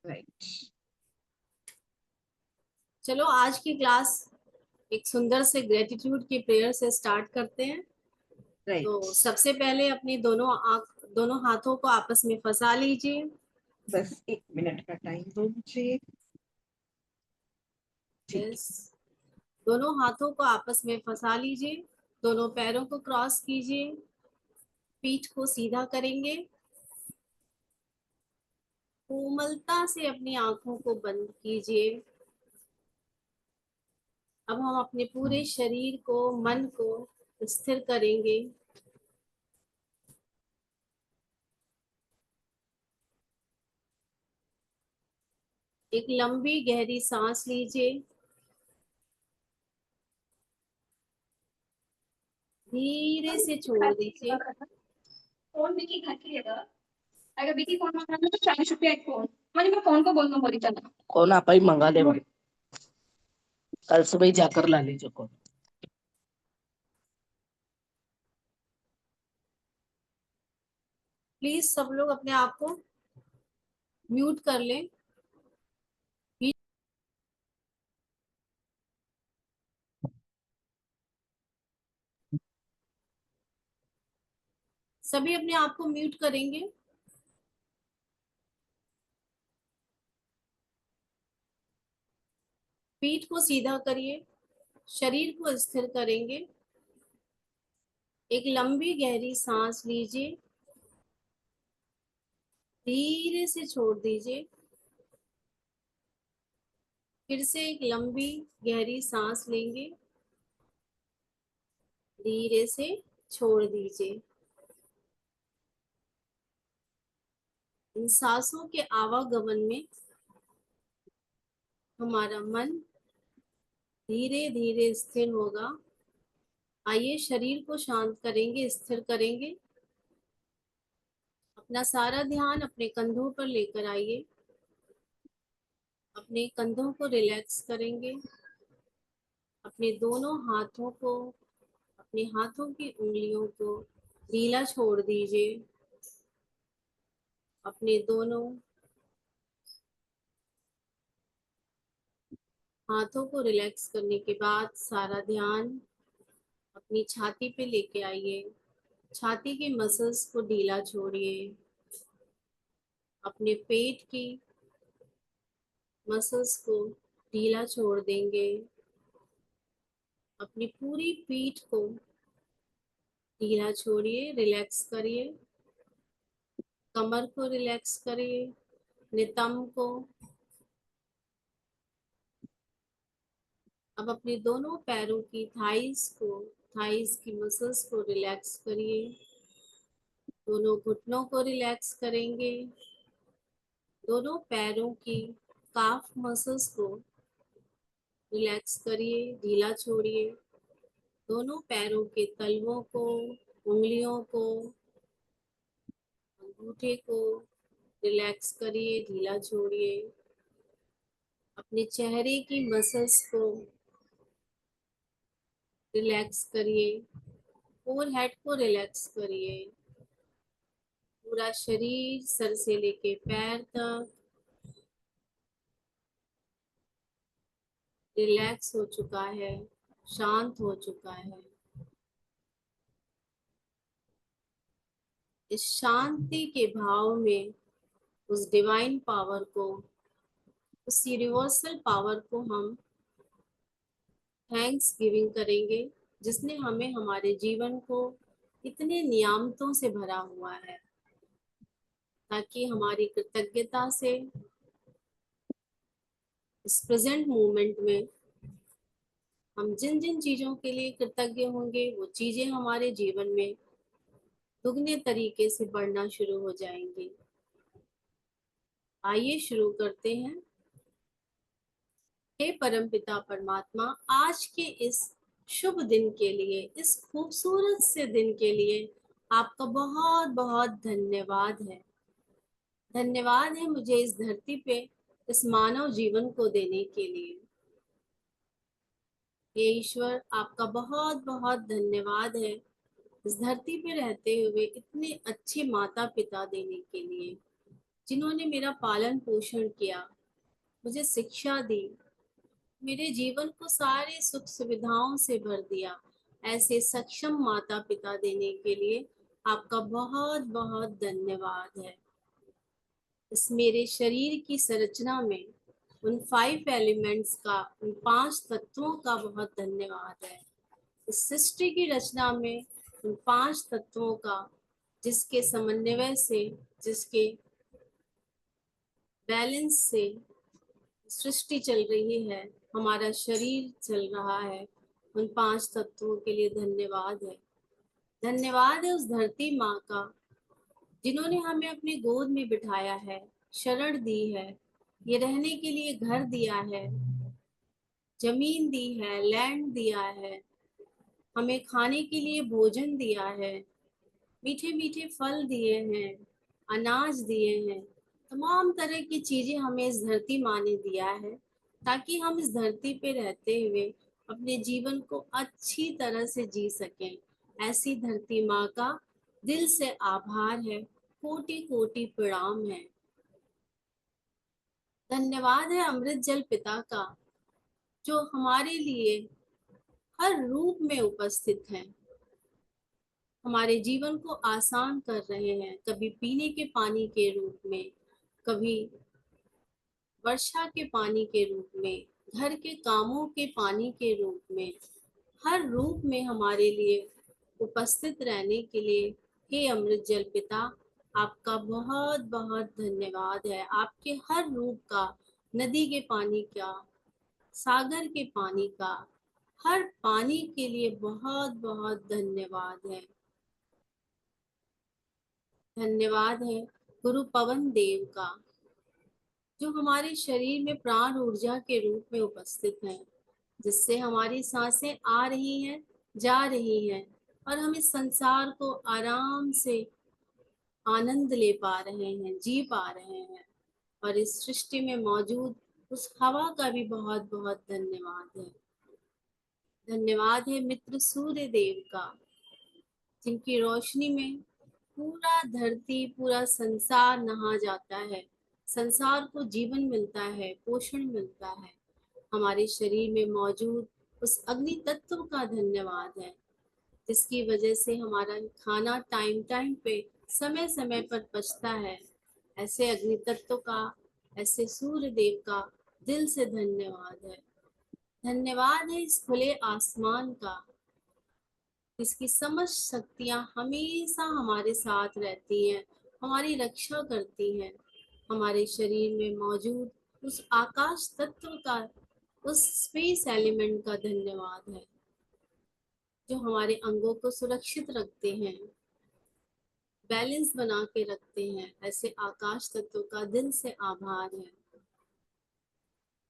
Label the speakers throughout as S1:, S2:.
S1: Right.
S2: चलो आज की क्लास एक सुंदर से ग्रेटिट्यूड की प्रेयर से स्टार्ट करते हैं।
S1: राइट।
S2: तो सबसे पहले अपनी दोनों हाथों को आपस में फंसा लीजिए।
S1: बस 1 मिनट का टाइम दो मुझे। ठीक
S2: यस, दोनों हाथों को आपस में फंसा लीजिए। दोनों पैरों को क्रॉस कीजिए। पीठ को सीधा करेंगे। कोमलता से अपनी आंखों को बंद कीजिए। अब हम अपने पूरे शरीर को, मन को स्थिर करेंगे। एक लंबी गहरी सांस लीजिए। धीरे से छोड़ दीजिए।
S3: फोन बिकी घातली आहे अगर बिकी फोन मागणार तर 40 रुपये एक फोन म्हणजे मैं फोन को बोलना बोली चला
S4: कौन आप ही मंगा ले भाई। कल सुबह ही जाकर ला लीजिए कौन।
S2: प्लीज सब लोग अपने आप को म्यूट कर लें। सभी अपने आप को म्यूट करेंगे। पीठ को सीधा करिए। शरीर को स्थिर करेंगे। एक लंबी गहरी सांस लीजिए। धीरे से छोड़ दीजिए। फिर से एक लंबी गहरी सांस लेंगे। धीरे से छोड़ दीजिए। इन सांसों के आवागमन में हमारा मन धीरे धीरे स्थिर होगा। आइए शरीर को शांत करेंगे, स्थिर करेंगे। अपना सारा ध्यान अपने कंधों पर लेकर आइए। अपने कंधों को रिलैक्स करेंगे। अपने दोनों हाथों को, अपने हाथों की उंगलियों को ढीला छोड़ दीजिए। अपने दोनों हाथों को रिलैक्स करने के बाद सारा ध्यान अपनी छाती पे लेके आइए। छाती के मसल्स को ढीला छोड़िए। अपने पेट की मसल्स को ढीला छोड़ देंगे। अपनी पूरी पीठ को ढीला छोड़िए, रिलैक्स करिए। कमर को रिलैक्स करिए, नितंब को। अब अपने दोनों पैरों की थाइस की मसल्स को रिलैक्स करिए। दोनों घुटनों को रिलैक्स करेंगे। दोनों पैरों की काफ मसल्स को रिलैक्स करिए, ढीला छोड़िए। दोनों पैरों के तलवों को, उंगलियों को, अंगूठे को रिलैक्स करिए, ढीला छोड़िए। अपने चेहरे की मसल्स को रिलैक्स करिए। फोरहेड को रिलैक्स करिए। पूरा शरीर सर से लेके पैर तक रिलैक्स हो चुका है, शांत हो चुका है। इस शांति के भाव में उस डिवाइन पावर को, उस यूनिवर्सल पावर को हम थैंक्स गिविंग करेंगे, जिसने हमें हमारे जीवन को इतने नियामतों से भरा हुआ है, ताकि हमारी कृतज्ञता से इस प्रेजेंट मोमेंट में हम जिन जिन चीजों के लिए कृतज्ञ होंगे वो चीजें हमारे जीवन में दुगने तरीके से बढ़ना शुरू हो जाएंगी। आइए शुरू करते हैं। हे परमपिता परमात्मा, आज के इस शुभ दिन के लिए, इस खूबसूरत से दिन के लिए आपका बहुत बहुत धन्यवाद है। धन्यवाद है मुझे इस धरती पे इस मानव जीवन को देने के लिए। हे ईश्वर, आपका बहुत बहुत धन्यवाद है इस धरती पे रहते हुए इतने अच्छे माता पिता देने के लिए। जिन्होंने मेरा पालन पोषण किया, मुझे शिक्षा दी, मेरे जीवन को सारे सुख सुविधाओं से भर दिया। ऐसे सक्षम माता पिता देने के लिए आपका बहुत बहुत धन्यवाद है। इस मेरे शरीर की संरचना में उन 5 एलिमेंट्स का, उन 5 तत्वों का बहुत धन्यवाद है। इस सृष्टि की रचना में उन 5 तत्वों का, जिसके समन्वय से, जिसके बैलेंस से सृष्टि चल रही है, हमारा शरीर चल रहा है, उन 5 तत्वों के लिए धन्यवाद है। धन्यवाद है उस धरती माँ का, जिन्होंने हमें अपनी गोद में बिठाया है, शरण दी है, ये रहने के लिए घर दिया है, जमीन दी है, लैंड दिया है, हमें खाने के लिए भोजन दिया है, मीठे मीठे फल दिए हैं, अनाज दिए हैं, तमाम तरह की चीजें हमें इस धरती माँ ने दिया है, ताकि हम इस धरती पे रहते हुए अपने जीवन को अच्छी तरह से जी सकें। ऐसी धरती माँ का दिल से आभार है, कोटि कोटि प्रणाम है। धन्यवाद है अमृत जल पिता का, जो हमारे लिए हर रूप में उपस्थित हैं, हमारे जीवन को आसान कर रहे हैं, कभी पीने के पानी के रूप में, कभी वर्षा के पानी के रूप में, घर के कामों के पानी के रूप में, हर रूप में हमारे लिए उपस्थित रहने के लिए हे अमृत जल पिता, आपका बहुत बहुत धन्यवाद है। आपके हर रूप का, नदी के पानी का, सागर के पानी का, हर पानी के लिए बहुत बहुत धन्यवाद है। धन्यवाद है गुरु पवन देव का, जो हमारे शरीर में प्राण ऊर्जा के रूप में उपस्थित हैं, जिससे हमारी सांसें आ रही हैं, जा रही हैं, और हम इस संसार को आराम से आनंद ले पा रहे हैं, जी पा रहे हैं। और इस सृष्टि में मौजूद उस हवा का भी बहुत बहुत धन्यवाद है। धन्यवाद है मित्र सूर्य देव का, जिनकी रोशनी में पूरा धरती, पूरा संसार नहा जाता है, संसार को जीवन मिलता है, पोषण मिलता है। हमारे शरीर में मौजूद उस अग्नि तत्व का धन्यवाद है, जिसकी वजह से हमारा खाना टाइम टाइम पे, समय समय पर पचता है। ऐसे अग्नि तत्व का, ऐसे सूर्य देव का दिल से धन्यवाद है। धन्यवाद है इस खुले आसमान का, इसकी समझ शक्तियाँ हमेशा हमारे साथ रहती हैं, हमारी रक्षा करती हैं। हमारे शरीर में मौजूद उस आकाश तत्व का, उस स्पेस एलिमेंट का धन्यवाद है, जो हमारे अंगों को सुरक्षित रखते हैं, बैलेंस बना के रखते हैं। ऐसे आकाश तत्व का दिल से आभार है।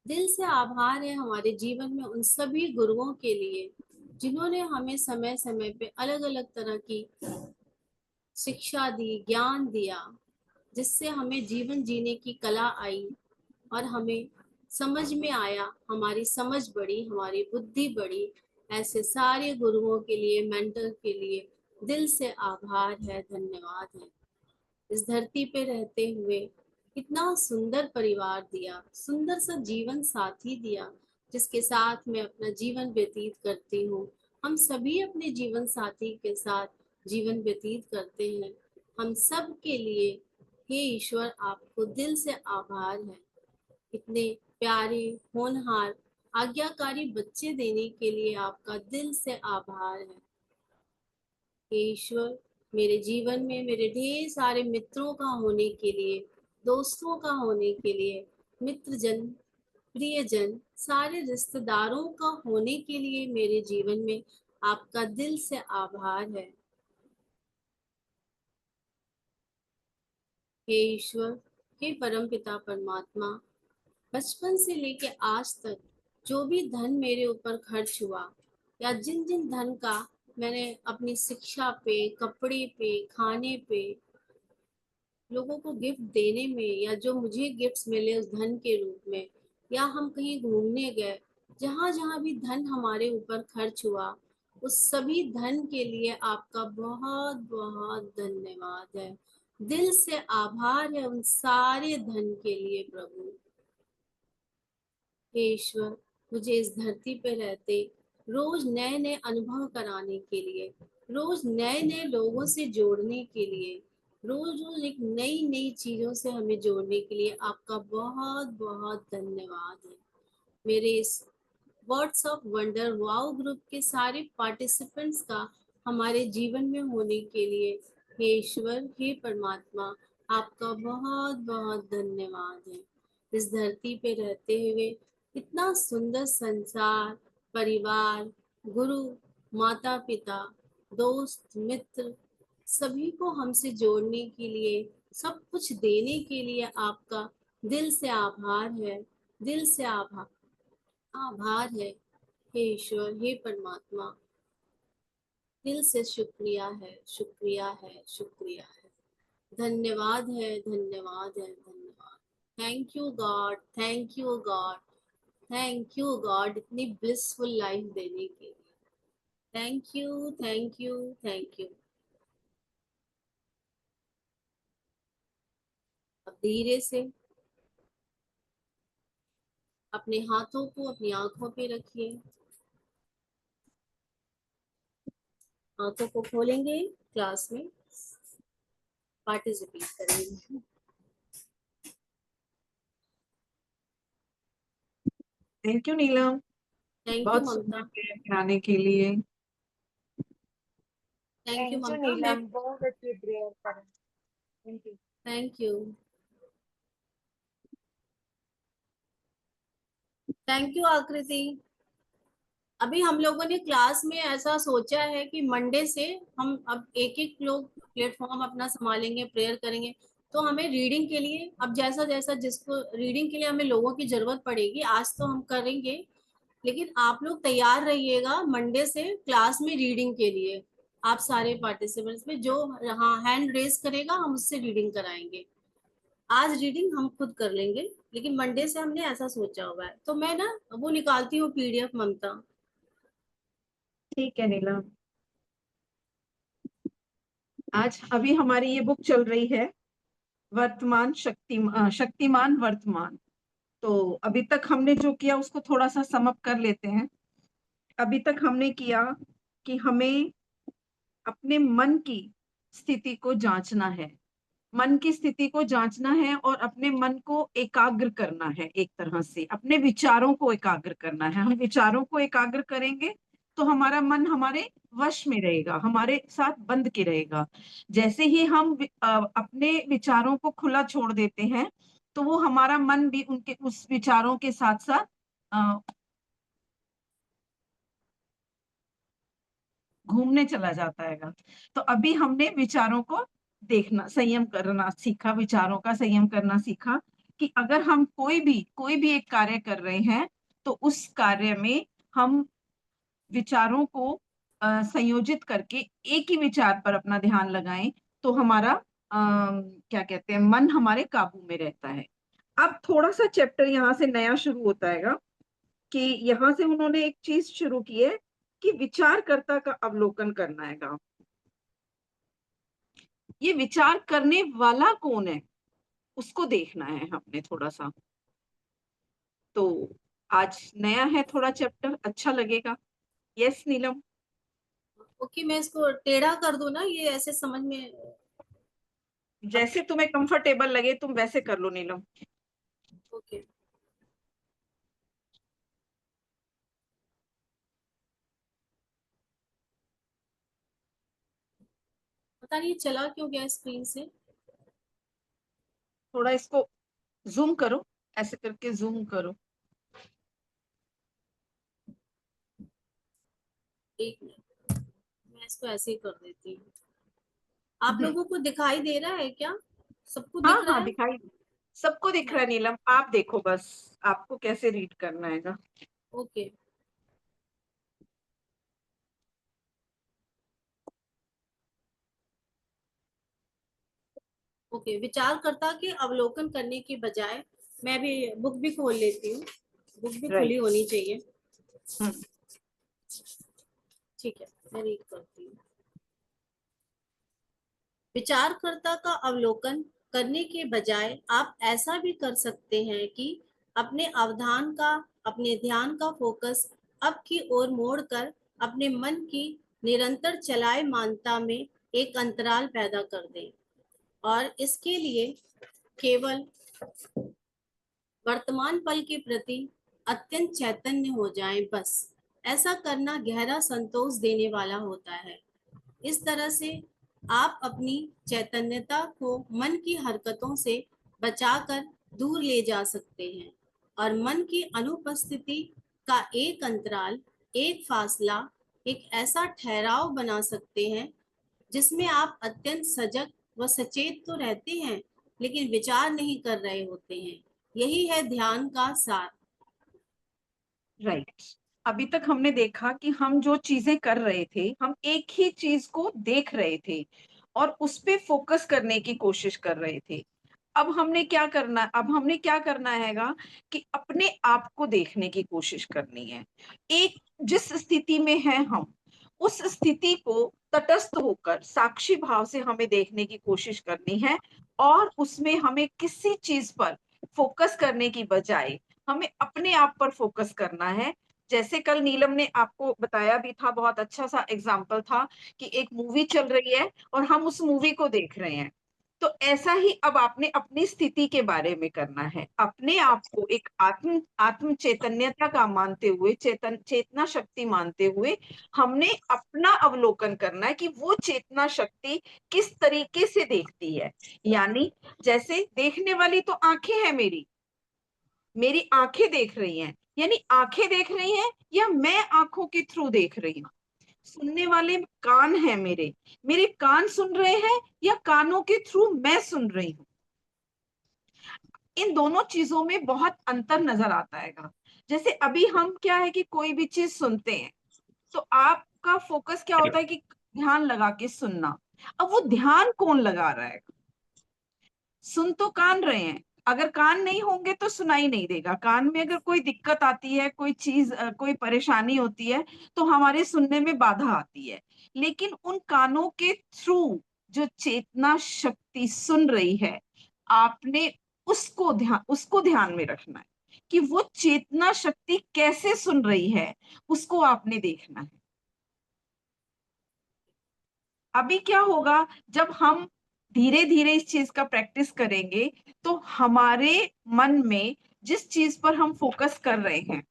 S2: दिल से आभार है हमारे जीवन में उन सभी गुरुओं के लिए, जिन्होंने हमें समय समय पे अलग अलग तरह की शिक्षा दी, ज्ञान दिया, जिससे हमें जीवन जीने की कला आई और हमें समझ में आया, हमारी समझ बढ़ी, हमारी बुद्धि बढ़ी। ऐसे सारे गुरुओं के लिए, मेंटर के लिए दिल से आभार है, धन्यवाद है। इस धरती पे रहते हुए इतना सुंदर परिवार दिया, सुंदर सा जीवन साथी दिया, जिसके साथ मैं अपना जीवन व्यतीत करती हूँ। हम सभी अपने जीवन साथी के साथ जीवन व्यतीत करते हैं। हम सब के लिए हे ईश्वर, आपको दिल से आभार है। इतने प्यारे, होनहार, आज्ञाकारी बच्चे देने के लिए आपका दिल से आभार है। हे ईश्वर, मेरे जीवन में मेरे ढेर सारे मित्रों का होने के लिए, दोस्तों का होने के लिए, मित्रजन, प्रियजन, सारे रिश्तेदारों का होने के लिए मेरे जीवन में आपका दिल से आभार है। हे ईश्वर, हे परमपिता परमात्मा, बचपन से लेके आज तक जो भी धन मेरे ऊपर खर्च हुआ, या जिन जिन धन का मैंने अपनी शिक्षा पे, कपड़े पे, खाने पे, लोगों को गिफ्ट देने में, या जो मुझे गिफ्ट्स मिले उस धन के रूप में, या हम कहीं घूमने गए, जहाँ जहाँ भी धन हमारे ऊपर खर्च हुआ, उस सभी धन के लिए आपका बहुत बहुत धन्यवाद है। दिल से आभार है उन सारे धन के लिए प्रभु। हे ईश्वर, मुझे इस धरती पे रहते रोज नए नए अनुभव कराने के लिए, रोज नए नए लोगों से जोड़ने के लिए, रोज रोज एक नई नई चीजों से हमें जोड़ने के लिए आपका बहुत बहुत धन्यवाद है। मेरे इस words of wonder wow group के सारे पार्टिसिपेंट्स का हमारे जीवन में होने के लिए हे ईश्वर, हे परमात्मा, आपका बहुत बहुत धन्यवाद है। इस धरती पे रहते हुए इतना सुंदर संसार, परिवार, गुरु, माता पिता, दोस्त, मित्र, सभी को हमसे जोड़ने के लिए, सब कुछ देने के लिए आपका दिल से आभार है, दिल से आभार है। हे ईश्वर, हे परमात्मा, दिल से शुक्रिया है, शुक्रिया है, शुक्रिया है, धन्यवाद है, धन्यवाद है, धन्यवाद। Thank you God, thank you God, thank you God, इतनी ब्लिसफुल लाइफ देने के लिए। Thank you, thank you, thank you. अब धीरे से अपने हाथों को अपनी आंखों पे रखिए, आंखों को खोलेंगे, क्लास में पार्टिसिपेट करेंगे।
S1: Thank you Neelam,
S2: thank you
S1: बहुत सुंदर
S2: ममता,
S1: प्रेयर कराने के लिए।
S2: थैंक यू
S5: थैंक यू
S2: ममता, मैं
S5: नीलम, बहुत अच्छी प्रेयर करें। Thank you.
S2: Thank you, thank you आकृति। अभी हम लोगों ने क्लास में ऐसा सोचा है कि मंडे से हम अब एक एक लोग प्लेटफॉर्म अपना संभालेंगे, प्रेयर करेंगे। तो हमें रीडिंग के लिए अब जैसा जैसा जिसको रीडिंग के लिए हमें लोगों की जरूरत पड़ेगी, आज तो हम करेंगे, लेकिन आप लोग तैयार रहिएगा मंडे से क्लास में रीडिंग के लिए। आप सारे पार्टिसिपेंट्स में जो हाँ हैंड रेस करेगा हम उससे रीडिंग कराएंगे। आज रीडिंग हम खुद कर लेंगे, लेकिन मंडे से हमने ऐसा सोचा हुआ है। तो मैं ना वो निकालती हूँ पीडीएफ ममता।
S1: ठीक है नीलम, आज अभी हमारी ये बुक चल रही है वर्तमान शक्तिमान वर्तमान। तो अभी तक हमने जो किया उसको थोड़ा सा सम अप कर लेते हैं। अभी तक हमने किया कि हमें अपने मन की स्थिति को जांचना है, मन की स्थिति को जांचना है और अपने मन को एकाग्र करना है, एक तरह से अपने विचारों को एकाग्र करना है। हम विचारों को एकाग्र करेंगे तो हमारा मन हमारे वश में रहेगा, हमारे साथ बंध के रहेगा। जैसे ही हम अपने विचारों को खुला छोड़ देते हैं तो वो हमारा मन भी उनके उस विचारों के साथ साथ घूमने चला जाता है। तो अभी हमने विचारों को देखना, संयम करना सीखा, विचारों का संयम करना सीखा कि अगर हम कोई भी एक कार्य कर रहे हैं तो उस कार्य में हम विचारों को संयोजित करके एक ही विचार पर अपना ध्यान लगाएं तो हमारा क्या कहते हैं, मन हमारे काबू में रहता है। अब थोड़ा सा चैप्टर यहाँ से नया शुरू होता है कि यहाँ से उन्होंने एक चीज शुरू की है कि विचारकर्ता का अवलोकन करना है। ये विचार करने वाला कौन है उसको देखना है हमने थोड़ा सा। तो आज नया है थोड़ा चैप्टर, अच्छा लगेगा। यस नीलम,
S2: ओके, मैं इसको टेढ़ा कर दूं ना, ये ऐसे समझ में।
S1: जैसे तुम्हें कंफर्टेबल लगे तुम वैसे कर लो नीलम।
S2: ओके, पता नहीं ये चला क्यों गया स्क्रीन से।
S1: थोड़ा इसको जूम करो, ऐसे करके जूम करो।
S2: एक मिनट, मैं इसको ऐसे ही कर देती हूँ। आप
S1: हम्म,
S2: लोगों को दिखाई दे रहा है क्या? सबको
S1: हाँ
S2: दिख रहा
S1: हाँ
S2: है?
S1: दिखाई, सबको दिख रहा है नीलम, आप देखो बस आपको कैसे रीड करना है।
S2: Okay, okay. विचारकर्ता के अवलोकन करने के बजाय मैं भी बुक भी खोल लेती हूँ, बुक भी खुली
S1: राइट।
S2: होनी चाहिए।
S1: हम्म,
S2: ठीक है, मैं रीड करती हूँ। विचारकर्ता का अवलोकन करने के बजाय आप ऐसा भी कर सकते हैं कि अपने ध्यान का फोकस अब की ओर मोड़कर अपने मन की निरंतर चलायमानता में एक अंतराल पैदा कर दें और इसके लिए केवल वर्तमान पल के प्रति अत्यंत चैतन्य हो जाएं। बस ऐसा करना गहरा संतोष देने वाला होता है। इस तरह से आप अपनी चैतन्यता को मन की हरकतों से बचाकर दूर ले जा सकते हैं और मन की अनुपस्थिति का एक अंतराल, एक फासला, एक ऐसा ठहराव बना सकते हैं जिसमें आप अत्यंत सजग व सचेत तो रहते हैं लेकिन विचार नहीं कर रहे होते हैं। यही है ध्यान का सार।
S1: राइट। अभी तक हमने देखा कि हम जो चीजें कर रहे थे, हम एक ही चीज को देख रहे थे और उस पे फोकस करने की कोशिश कर रहे थे। अब हमने क्या करना हैगा कि अपने आप को देखने की कोशिश करनी है। एक जिस स्थिति में है हम, उस स्थिति को तटस्थ होकर साक्षी भाव से हमें देखने की कोशिश करनी है और उसमें हमें किसी चीज पर फोकस करने की बजाय हमें अपने आप पर फोकस करना है। जैसे कल नीलम ने आपको बताया भी था, बहुत अच्छा सा एग्जाम्पल था कि एक मूवी चल रही है और हम उस मूवी को देख रहे हैं। तो ऐसा ही अब आपने अपनी स्थिति के बारे में करना है, अपने आप को एक आत्म चैतन्यता का मानते हुए, चेतना शक्ति मानते हुए हमने अपना अवलोकन करना है कि वो चेतना शक्ति किस तरीके से देखती है। यानी जैसे देखने वाली तो आंखें हैं, मेरी आंखें देख रही हैं, यानी आंखें देख रही हैं या मैं आंखों के थ्रू देख रही हूँ। सुनने वाले कान हैं, मेरे कान सुन रहे हैं या कानों के थ्रू मैं सुन रही हूँ। इन दोनों चीजों में बहुत अंतर नजर आता है। जैसे अभी हम क्या है कि कोई भी चीज सुनते हैं तो आपका फोकस क्या होता है कि ध्यान लगा के सुनना। अब वो ध्यान कौन लगा रहा है? सुन तो कान रहे हैं, अगर कान नहीं होंगे तो सुनाई नहीं देगा। कान में अगर कोई दिक्कत आती है, कोई चीज कोई परेशानी होती है तो हमारे सुनने में बाधा आती है। लेकिन उन कानों के थ्रू जो चेतना शक्ति सुन रही है, आपने उसको ध्यान में रखना है कि वो चेतना शक्ति कैसे सुन रही है, उसको आपने देखना है। अभी क्या होगा, जब हम धीरे धीरे इस चीज का प्रैक्टिस करेंगे तो हमारे मन में जिस चीज पर हम फोकस कर रहे हैं,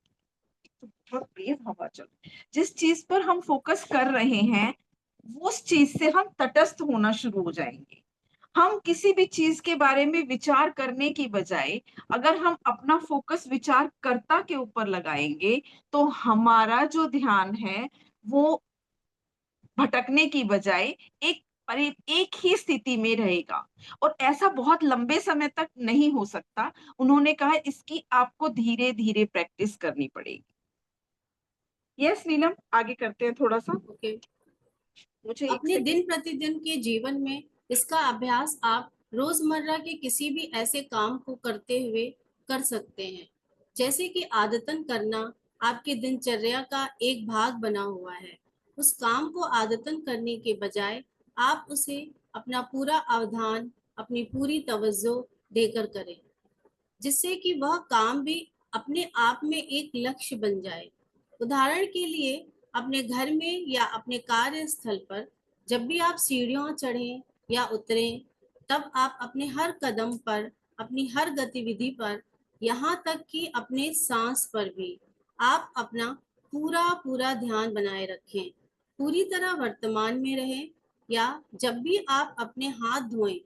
S1: थोड़ा तेज हवा चल, जिस चीज पर हम फोकस कर रहे हैं उस चीज से हम तटस्थ होना शुरू हो जाएंगे। हम किसी भी चीज के बारे में विचार करने की बजाय अगर हम अपना फोकस विचारकर्ता के ऊपर लगाएंगे तो हमारा जो ध्यान है वो भटकने की बजाय एक ही स्थिति में रहेगा। और ऐसा बहुत लंबे समय तक नहीं हो सकता। उन्होंने कहा इसकी आपको धीरे धीरे प्रैक्टिस करनी पड़ेगी। यस नीलम, आगे करते हैं थोड़ा सा।
S2: ओके।
S1: मुझे एक
S2: अपने
S1: सेकंड।
S2: दिन प्रतिदिन के जीवन में इसका अभ्यास आप रोजमर्रा के किसी भी ऐसे काम को करते हुए कर सकते हैं जैसे कि आदतन करना आपकी दिनचर्या का एक भाग बना हुआ है। उस काम को आदतन करने के बजाय आप उसे अपना पूरा अवधान, अपनी पूरी तवज्जो देकर करें, जिससे कि वह काम भी अपने आप में एक लक्ष्य बन जाए। उदाहरण के लिए अपने घर में या अपने कार्यस्थल पर जब भी आप सीढ़ियां चढ़ें या उतरें, तब आप अपने हर कदम पर, अपनी हर गतिविधि पर, यहाँ तक कि अपने सांस पर भी आप अपना पूरा पूरा ध्यान बनाए रखें। पूरी तरह वर्तमान में रहें। या जब भी आप अपने हाथ धोएं,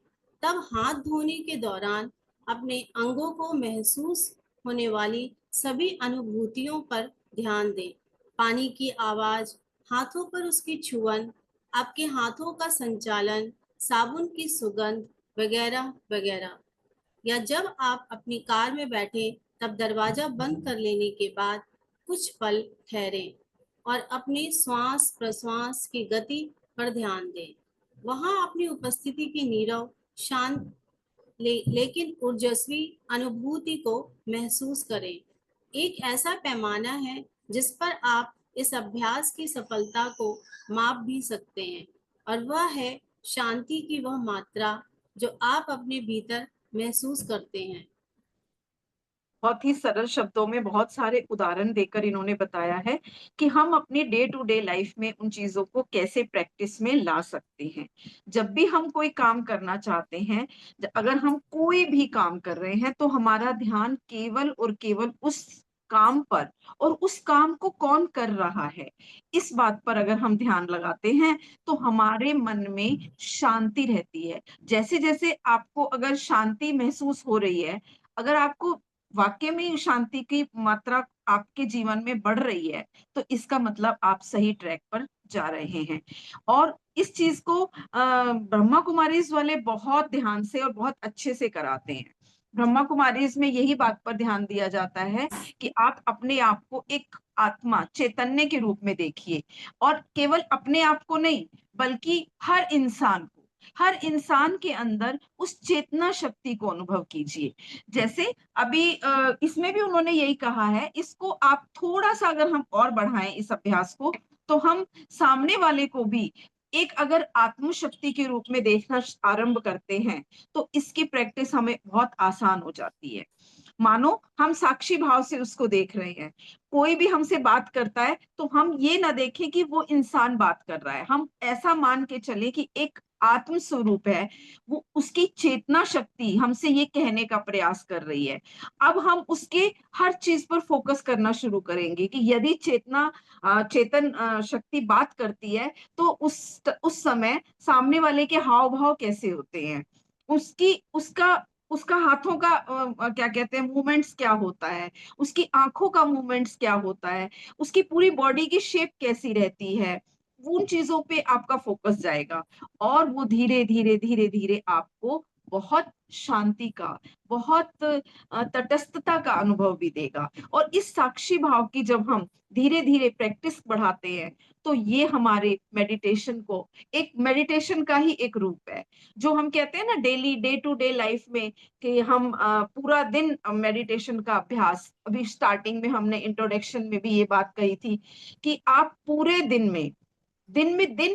S2: तब हाथ धोने के दौरान अपने अंगों को महसूस होने वाली सभी अनुभूतियों पर ध्यान दें। पानी की आवाज, हाथों पर उसकी छुअन, आपके हाथों का संचालन, साबुन की सुगंध वगैरह वगैरह। या जब आप अपनी कार में बैठे तब दरवाजा बंद कर लेने के बाद कुछ पल ठहरें और अपने श्वास प्रश्वास की गति पर ध्यान दें। वहां अपनी उपस्थिति की नीरव, शांत लेकिन ऊर्जस्वी अनुभूति को महसूस करें। एक ऐसा पैमाना है जिस पर आप इस अभ्यास की सफलता को माप भी सकते हैं और वह है शांति की वह मात्रा जो आप अपने भीतर महसूस करते हैं।
S1: बहुत ही सरल शब्दों में बहुत सारे उदाहरण देकर इन्होंने बताया है कि हम अपनी डे टू डे लाइफ में उन चीजों को कैसे प्रैक्टिस में ला सकते हैं। जब भी हम कोई काम करना चाहते हैं, अगर हम कोई भी काम कर रहे हैं, तो हमारा ध्यान केवल और केवल उस काम पर, और उस काम को कौन कर रहा है, इस बात पर अगर हम ध्यान लगाते हैं, तो हमारे मन में शांति रहती है। जैसे जैसे आपको अगर शांति महसूस हो रही है, अगर आपको वाक्य में शांति की मात्रा आपके जीवन में बढ़ रही है, तो इसका मतलब आप सही ट्रैक पर जा रहे हैं। और इस चीज को ब्रह्मा कुमारीज वाले बहुत ध्यान से और बहुत अच्छे से कराते हैं। ब्रह्मा कुमारीज में यही बात पर ध्यान दिया जाता है कि आप अपने आप को एक आत्मा चैतन्य के रूप में देखिए, और केवल अपने आप को नहीं, बल्कि हर इंसान के अंदर उस चेतना शक्ति को अनुभव कीजिए। जैसे अभी इसमें भी उन्होंने यही कहा है, इसको आप थोड़ा सा अगर हम और बढ़ाएं इस अभ्यास को, तो हम सामने वाले को भी एक अगर आत्म शक्ति के रूप में देखना आरंभ करते हैं, तो इसकी प्रैक्टिस हमें बहुत आसान हो जाती है। मानो हम साक्षी भाव से उसको देख रहे हैं। कोई भी हमसे बात करता है, तो हम ये ना देखें कि वो इंसान बात कर रहा है, हम ऐसा मान के चले कि एक आत्म स्वरूप है, वो उसकी चेतना शक्ति हमसे ये कहने का प्रयास कर रही है। अब हम उसके हर चीज पर फोकस करना शुरू करेंगे कि यदि चेतन शक्ति बात करती है, तो उस समय सामने वाले के हाव भाव कैसे होते हैं, उसकी उसका उसका हाथों का क्या कहते हैं मूवमेंट्स क्या होता है, उसकी आंखों का मूवमेंट्स क्या होता है, उसकी पूरी बॉडी की शेप कैसी रहती है, उन चीजों पे आपका फोकस जाएगा। और वो धीरे धीरे धीरे धीरे आपको बहुत शांति का, बहुत तटस्थता का अनुभव भी देगा। और इस साक्षी भाव की जब हम धीरे धीरे प्रैक्टिस बढ़ाते हैं, तो ये हमारे मेडिटेशन का ही एक रूप है। जो हम कहते हैं ना daily day to day life में, कि हम पूरा दिन मेडिटेशन का अभ्यास, अभी स्टार्टिंग में हमने इंट्रोडक्शन में भी ये बात कही थी कि आप पूरे दिन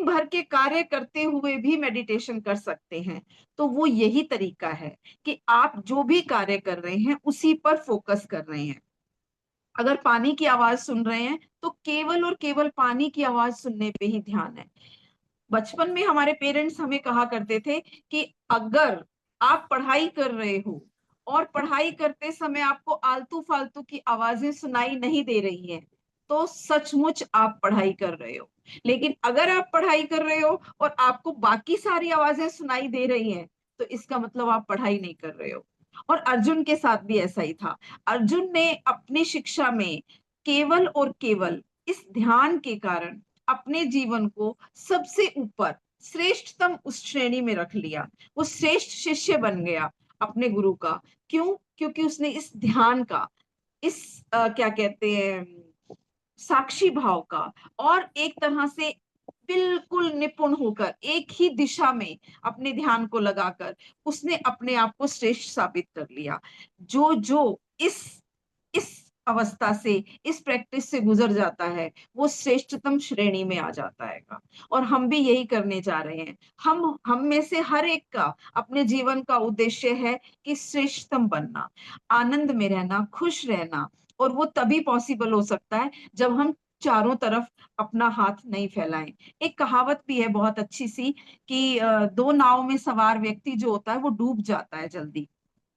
S1: भर के कार्य करते हुए भी मेडिटेशन कर सकते हैं। तो वो यही तरीका है कि आप जो भी कार्य कर रहे हैं उसी पर फोकस कर रहे हैं। अगर पानी की आवाज सुन रहे हैं, तो केवल और केवल पानी की आवाज सुनने पे ही ध्यान है। बचपन में हमारे पेरेंट्स हमें कहा करते थे कि अगर आप पढ़ाई कर रहे हो और पढ़ाई करते समय आपको आलतू फालतू की आवाजें सुनाई नहीं दे रही हैं, तो सचमुच आप पढ़ाई कर रहे हो। लेकिन अगर आप पढ़ाई कर रहे हो और आपको बाकी सारी आवाजें सुनाई दे रही हैं, तो इसका मतलब आप पढ़ाई नहीं कर रहे हो। और अर्जुन के साथ भी ऐसा ही था। अर्जुन ने अपनी शिक्षा में केवल और केवल इस ध्यान के कारण अपने जीवन को सबसे ऊपर, श्रेष्ठतम उस श्रेणी में रख लिया। वो श्रेष्ठ शिष्य बन गया अपने गुरु का। क्यों? क्योंकि उसने इस ध्यान का, इस क्या कहते हैं साक्षी भाव का, और एक तरह से बिल्कुल निपुण होकर एक ही दिशा में अपने ध्यान को लगाकर उसने अपने आप को श्रेष्ठ साबित कर लिया। जो जो इस अवस्था से, इस प्रैक्टिस से गुजर जाता है, वो श्रेष्ठतम श्रेणी में आ जाता है। और हम भी यही करने जा रहे हैं। हम में से हर एक का अपने जीवन का उद्देश्य है कि श्रेष्ठतम बनना, आनंद में रहना, खुश रहना। और वो तभी पॉसिबल हो सकता है जब हम चारों तरफ अपना हाथ नहीं फैलाएं। एक कहावत भी है बहुत अच्छी सी कि दो नाव में सवार व्यक्ति जो होता है वो डूब जाता है जल्दी,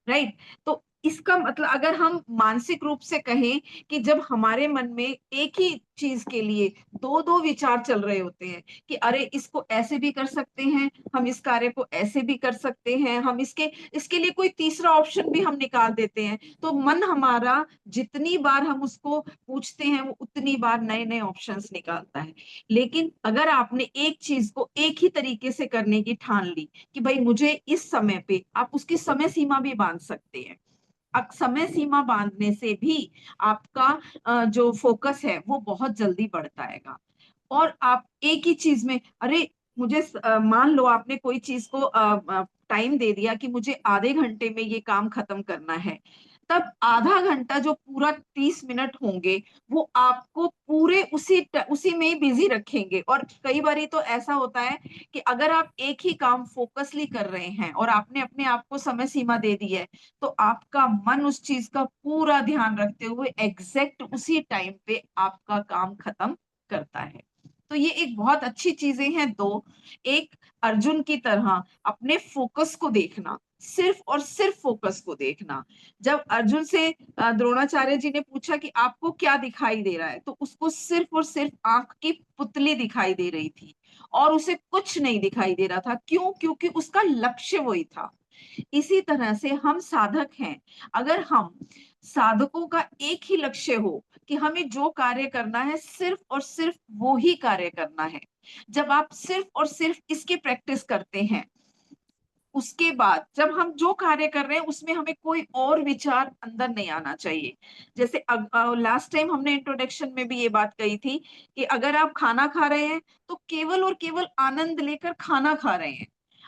S1: राइट। तो इसका मतलब अगर हम मानसिक रूप से कहें कि जब हमारे मन में एक ही चीज के लिए दो दो विचार चल रहे होते हैं कि अरे इसको ऐसे भी कर सकते हैं, हम इस कार्य को ऐसे भी कर सकते हैं, हम इसके लिए कोई तीसरा ऑप्शन भी हम निकाल देते हैं, तो मन हमारा जितनी बार हम उसको पूछते हैं, वो उतनी बार नए नए ऑप्शंस निकालता है। लेकिन अगर आपने एक चीज को एक ही तरीके से करने की ठान ली कि भाई मुझे इस समय पे, आप उसकी समय सीमा भी बांध सकते हैं। समय सीमा बांधने से भी आपका जो फोकस है वो बहुत जल्दी बढ़ता है। और आप एक ही चीज में, अरे मुझे मान लो आपने कोई चीज को टाइम दे दिया कि मुझे आधे घंटे में ये काम खत्म करना है, तब आधा घंटा जो पूरा 30 मिनट होंगे वो आपको पूरे उसी में ही बिजी रखेंगे। और कई बार तो ऐसा होता है कि अगर आप एक ही काम फोकसली कर रहे हैं और आपने अपने आप को समय सीमा दे दी है, तो आपका मन उस चीज का पूरा ध्यान रखते हुए एग्जैक्ट उसी टाइम पे आपका काम खत्म करता है। तो ये एक बहुत अच्छी चीजें हैं दो। एक, अर्जुन की तरह अपने फोकस को देखना, सिर्फ और सिर्फ फोकस को देखना। जब अर्जुन से द्रोणाचार्य जी ने पूछा कि आपको क्या दिखाई दे रहा है, तो उसको सिर्फ और सिर्फ आंख की पुतली दिखाई दे रही थी और उसे कुछ नहीं दिखाई दे रहा था। क्यों? क्योंकि उसका लक्ष्य वही था। इसी तरह से हम साधक हैं। अगर हम साधकों का एक ही लक्ष्य हो कि हमें जो कार्य करना है सिर्फ और सिर्फ वो ही कार्य करना है, जब आप सिर्फ और सिर्फ इसकी प्रैक्टिस करते हैं, उसके बाद जब हम जो कार्य कर रहे हैं उसमें हमें कोई और विचार अंदर नहीं आना चाहिए। जैसे लास्ट टाइम हमने इंट्रोडक्शन में भी ये बात कही थी कि अगर आप खाना खा रहे हैं तो केवल और केवल आनंद लेकर खाना खा रहे हैं।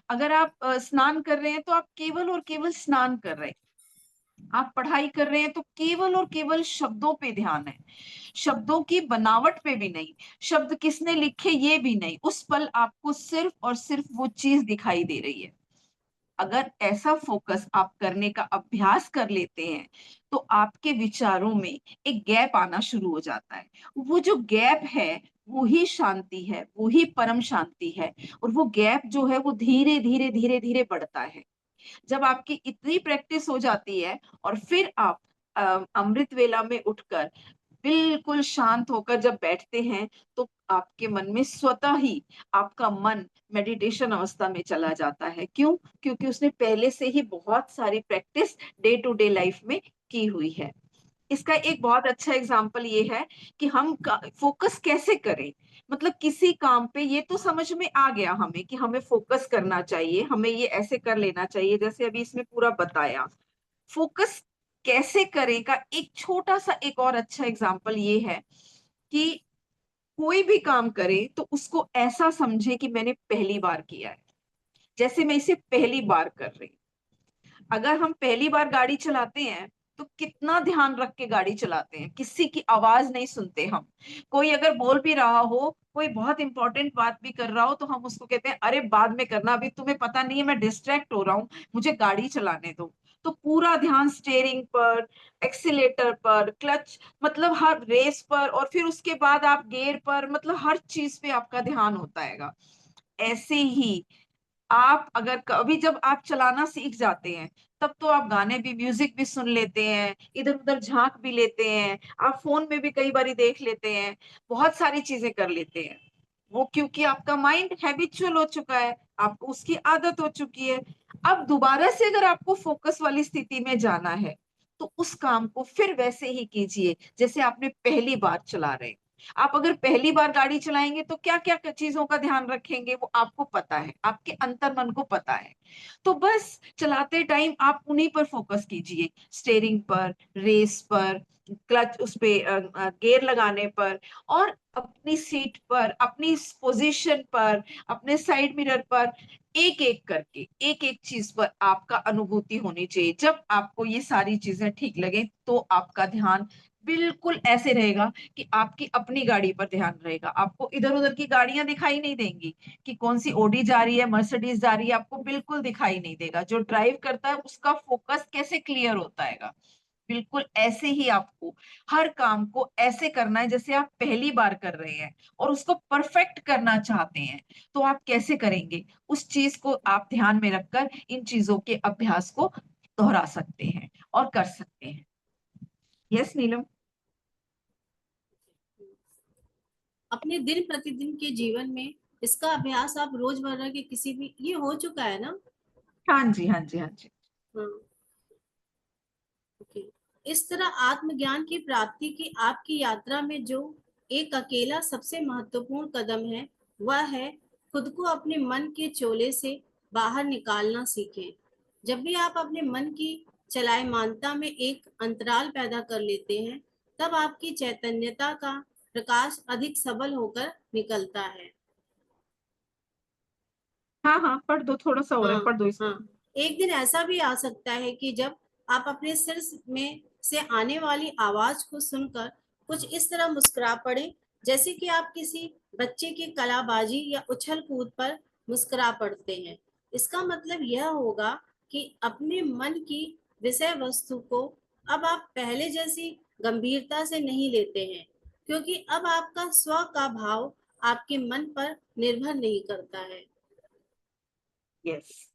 S1: अगर आप स्नान कर रहे हैं तो आप केवल और केवल स्नान कर रहे हैं। आप पढ़ाई कर रहे हैं तो केवल और केवल शब्दों पे ध्यान है, शब्दों की बनावट पे भी नहीं, शब्द किसने लिखे ये भी नहीं। उस पल आपको सिर्फ और सिर्फ वो चीज दिखाई दे रही है। अगर ऐसा फोकस आप करने का अभ्यास कर लेते हैं तो आपके विचारों में एक गैप आना शुरू हो जाता है। वो जो गैप है वो ही शांति है, वो ही परम शांति है। और वो गैप जो है वो धीरे धीरे धीरे धीरे बढ़ता है। जब आपकी इतनी प्रैक्टिस हो जाती है और फिर आप अमृत वेला में उठकर बिल्कुल शांत होकर जब बैठते हैं, तो आपके मन में स्वतः ही आपका मन मेडिटेशन अवस्था में चला जाता है। क्यों? क्योंकि उसने पहले से ही बहुत सारी practice day to day life में की हुई है। इसका एक बहुत अच्छा एग्जाम्पल ये है कि हम फोकस कैसे करें। मतलब किसी काम पे ये तो समझ में आ गया हमें कि हमें फोकस करना चाहिए, हमें ये ऐसे कर लेना चाहिए जैसे अभी इसमें पूरा बताया। फोकस कैसे करें का एक छोटा सा एक और अच्छा एग्जाम्पल ये है कि कोई भी काम करे तो उसको ऐसा समझे कि मैंने पहली बार किया है, जैसे मैं इसे पहली बार कर रही हूं। अगर हम पहली बार गाड़ी चलाते हैं तो कितना ध्यान रख के गाड़ी चलाते हैं, किसी की आवाज नहीं सुनते हम। कोई अगर बोल भी रहा हो, कोई बहुत इंपॉर्टेंट बात भी कर रहा हो, तो हम उसको कहते हैं अरे बाद में करना, अभी तुम्हें पता नहीं है मैं डिस्ट्रैक्ट हो रहा हूँ, मुझे गाड़ी चलाने दो। तो पूरा ध्यान स्टेयरिंग पर, एक्सीलेटर पर, क्लच, मतलब हर रेस पर, और फिर उसके बाद आप गियर पर, मतलब हर चीज पे आपका ध्यान होता है। ऐसे ही आप अगर कभी जब आप चलाना सीख जाते हैं, तब तो आप गाने भी, म्यूजिक भी सुन लेते हैं, इधर उधर झांक भी लेते हैं, आप फोन में भी कई बार देख लेते हैं, बहुत सारी चीजें कर लेते हैं। वो क्योंकि आपका माइंड हैबिचुअल हो चुका है, आपको उसकी आदत हो चुकी है। अब दोबारा से अगर आपको फोकस वाली स्थिति में जाना है, तो उस काम को फिर वैसे ही कीजिए जैसे आपने पहली बार चला रहे हैं। आप अगर पहली बार गाड़ी चलाएंगे तो क्या क्या चीजों का ध्यान रखेंगे वो आपको पता है, आपके अंतर मन को पता है। तो बस चलाते टाइम आप उन्हीं पर फोकस कीजिए, स्टेयरिंग पर, रेस पर, क्लच उस पे गियर लगाने पर, और अपनी सीट पर, अपनी पोजीशन पर, अपने साइड मिरर पर, एक एक करके एक एक चीज पर आपका अनुभूति होनी चाहिए। जब आपको ये सारी चीजें ठीक लगे तो आपका ध्यान बिल्कुल ऐसे रहेगा कि आपकी अपनी गाड़ी पर ध्यान रहेगा। आपको इधर उधर की गाड़ियां दिखाई नहीं देंगी कि कौन सी ओडी जा रही है, मर्सिडीज जा रही है, आपको बिल्कुल दिखाई नहीं देगा। जो ड्राइव करता है उसका फोकस कैसे क्लियर होता है, बिल्कुल ऐसे ही आपको हर काम को ऐसे करना है जैसे आप पहली बार कर रहे हैं और उसको परफेक्ट करना चाहते हैं। तो आप कैसे करेंगे? उस चीज को आप ध्यान में रखकर इन चीजों के अभ्यास को दोहरा सकते हैं और कर सकते हैं। यस नीलम।
S2: अपने दिन प्रतिदिन के जीवन में इसका अभ्यास आप रोजमर्रा के किसी भी, ये हो चुका है ना?
S1: हाँ जी, हाँ जी, हाँ जी।
S2: हाँ, ओके। इस तरह आत्मज्ञान की प्राप्ति की आपकी यात्रा में जो एक अकेला सबसे महत्वपूर्ण कदम है, वह है खुद को अपने मन के चोले से बाहर निकालना सीखें। जब भी आप अपने मन की चलायमानता में एक अंतराल पैदा कर लेते हैं, तब आपकी चैतन्यता का प्रकाश अधिक सबल होकर निकलता है।
S1: हाँ हाँ, पढ़ दो, थोड़ा सा हो रहा है,
S2: हाँ
S1: पढ़ दो इसको।
S2: हाँ। एक दिन ऐसा भी आ सकता है कि जब आप अपने सिर में से आने वाली आवाज को सुनकर कुछ इस तरह मुस्कुरा पड़े जैसे कि आप किसी बच्चे की कलाबाजी या उछल कूद पर मुस्कुरा पड़ते हैं। इसका मतलब यह होगा कि अपने मन की विषय वस्तु को अब आप पहले जैसी गंभीरता से नहीं लेते हैं, क्योंकि अब आपका स्व का भाव आपके मन पर निर्भर नहीं करता है।
S1: यस,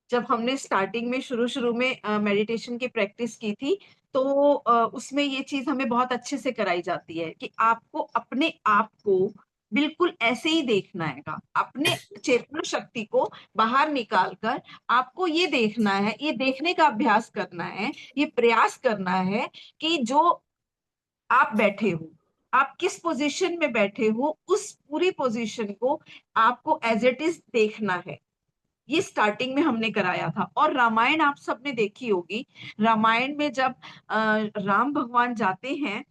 S1: जब हमने स्टार्टिंग में शुरू में मेडिटेशन की प्रैक्टिस की थी, तो उसमें ये चीज हमें बहुत अच्छे से कराई जाती है कि आपको अपने आप को बिल्कुल ऐसे ही देखना है। अपने चेतना शक्ति को बाहर निकाल कर आपको ये देखना है, ये देखने का अभ्यास करना है, ये प्रयास करना है कि जो आप बैठे हो, आप किस पोजीशन में बैठे हो, उस पूरी पोजीशन को आपको एज इट इज देखना है। ये स्टार्टिंग में हमने कराया था। और रामायण आप सबने देखी होगी। रामायण में जब राम भगवान जाते हैं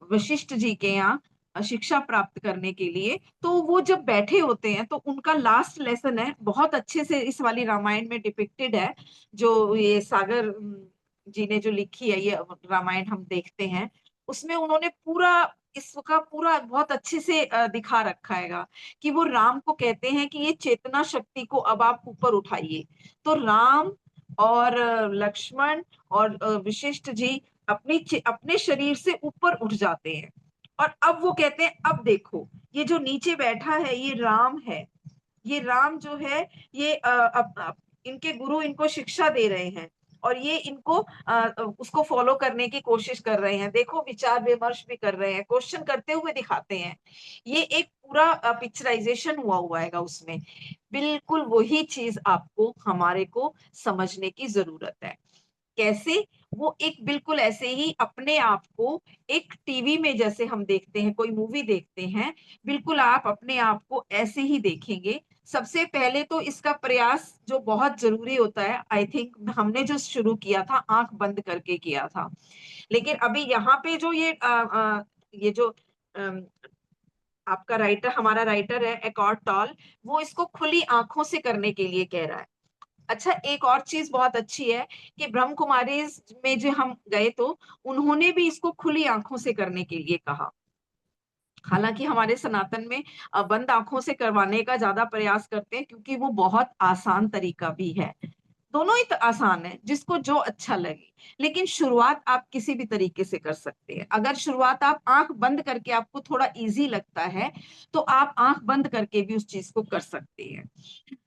S1: वशिष्ठ जी के यहाँ शिक्षा प्राप्त करने के लिए, तो वो जब बैठे होते हैं तो उनका लास्ट लेसन है, बहुत अच्छे से इस वाली रामायण में डिपिक्टेड है, जो ये सागर जी ने जो लिखी है ये रामायण हम देखते हैं, उसमें उन्होंने पूरा इसका पूरा बहुत अच्छे से दिखा रखा है कि वो राम को कहते हैं कि ये चेतना शक्ति को अब आप ऊपर उठाइए। तो राम और लक्ष्मण और वशिष्ठ जी अपने शरीर से ऊपर उठ जाते हैं, और अब वो कहते हैं अब देखो ये जो नीचे बैठा है ये राम है। ये राम जो है ये अब इनके गुरु इनको शिक्षा दे रहे हैं, और ये इनको उसको फॉलो करने की कोशिश कर रहे हैं। देखो विचार विमर्श भी कर रहे हैं, क्वेश्चन करते हुए दिखाते हैं। ये एक पूरा पिक्चराइजेशन हुआ है उसमें। बिल्कुल वही चीज आपको हमारे को समझने की जरूरत है। कैसे? वो एक बिल्कुल ऐसे ही अपने आप को एक टीवी में जैसे हम देखते हैं, कोई मूवी देखते हैं, बिल्कुल आप अपने आप को ऐसे ही देखेंगे। सबसे पहले तो इसका प्रयास जो बहुत जरूरी होता है, आई थिंक हमने जो शुरू किया था आंख बंद करके किया था, लेकिन अभी यहाँ पे जो ये जो अम, आपका राइटर, हमारा राइटर है एकॉर्ड टॉल, वो इसको खुली आंखों से करने के लिए कह रहा है। अच्छा, एक और चीज बहुत अच्छी है कि ब्रह्म कुमारी में जो हम गए तो उन्होंने भी इसको खुली आंखों से करने के लिए कहा। हालांकि हमारे सनातन में बंद आंखों से करवाने का ज्यादा प्रयास करते हैं, क्योंकि वो बहुत आसान तरीका भी है। दोनों ही तो आसान है, जिसको जो अच्छा लगे। लेकिन शुरुआत आप किसी भी तरीके से कर सकते हैं। अगर शुरुआत आप आंख बंद करके आपको थोड़ा इजी लगता है, तो आप आंख बंद करके भी उस चीज को कर सकते हैं।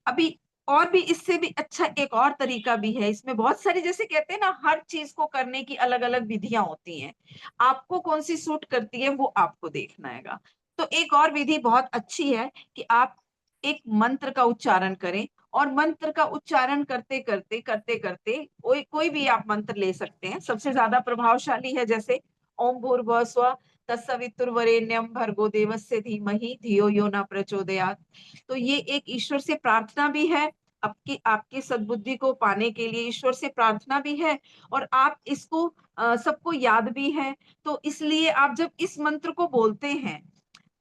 S1: अभी और भी इससे भी अच्छा एक और तरीका भी है। इसमें बहुत सारी, जैसे कहते हैं ना, हर चीज को करने की अलग अलग विधियां होती हैं। आपको कौन सी सूट करती है वो आपको देखना है। तो एक और विधि बहुत अच्छी है कि आप एक मंत्र का उच्चारण करें, और मंत्र का उच्चारण करते करते करते करते कोई भी आप मंत्र ले सकते हैं। सबसे ज्यादा प्रभावशाली है जैसे ओम भूर्भुवः स्वः तत्सवितुर्वरेण्यं भर्गो देवस्य धीमहि धियो यो न प्रचोदयात्। तो ये एक ईश्वर से प्रार्थना भी है, आपकी सद्बुद्धि को पाने के लिए ईश्वर से प्रार्थना भी है, और आप इसको सबको याद भी है। तो इसलिए आप जब इस मंत्र को बोलते हैं,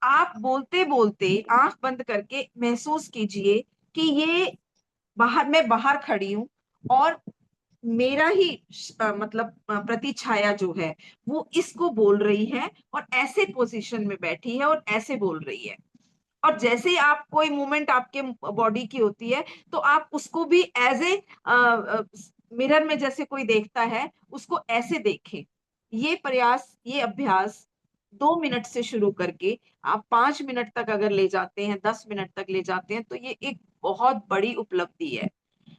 S1: आप बोलते बोलते आंख बंद करके महसूस कीजिए कि ये मैं बाहर खड़ी हूं, और मेरा ही मतलब प्रति छाया जो है वो इसको बोल रही है, और ऐसे पोजीशन में बैठी है और ऐसे बोल रही है। और जैसे ही आप कोई मूवमेंट आपके बॉडी की होती है, तो आप उसको भी एज ए मिरर में जैसे कोई देखता है, उसको ऐसे देखें। ये प्रयास, ये अभ्यास 2 मिनट से शुरू करके आप 5 मिनट तक अगर ले जाते हैं, 10 मिनट तक ले जाते हैं, तो ये एक बहुत बड़ी उपलब्धि है।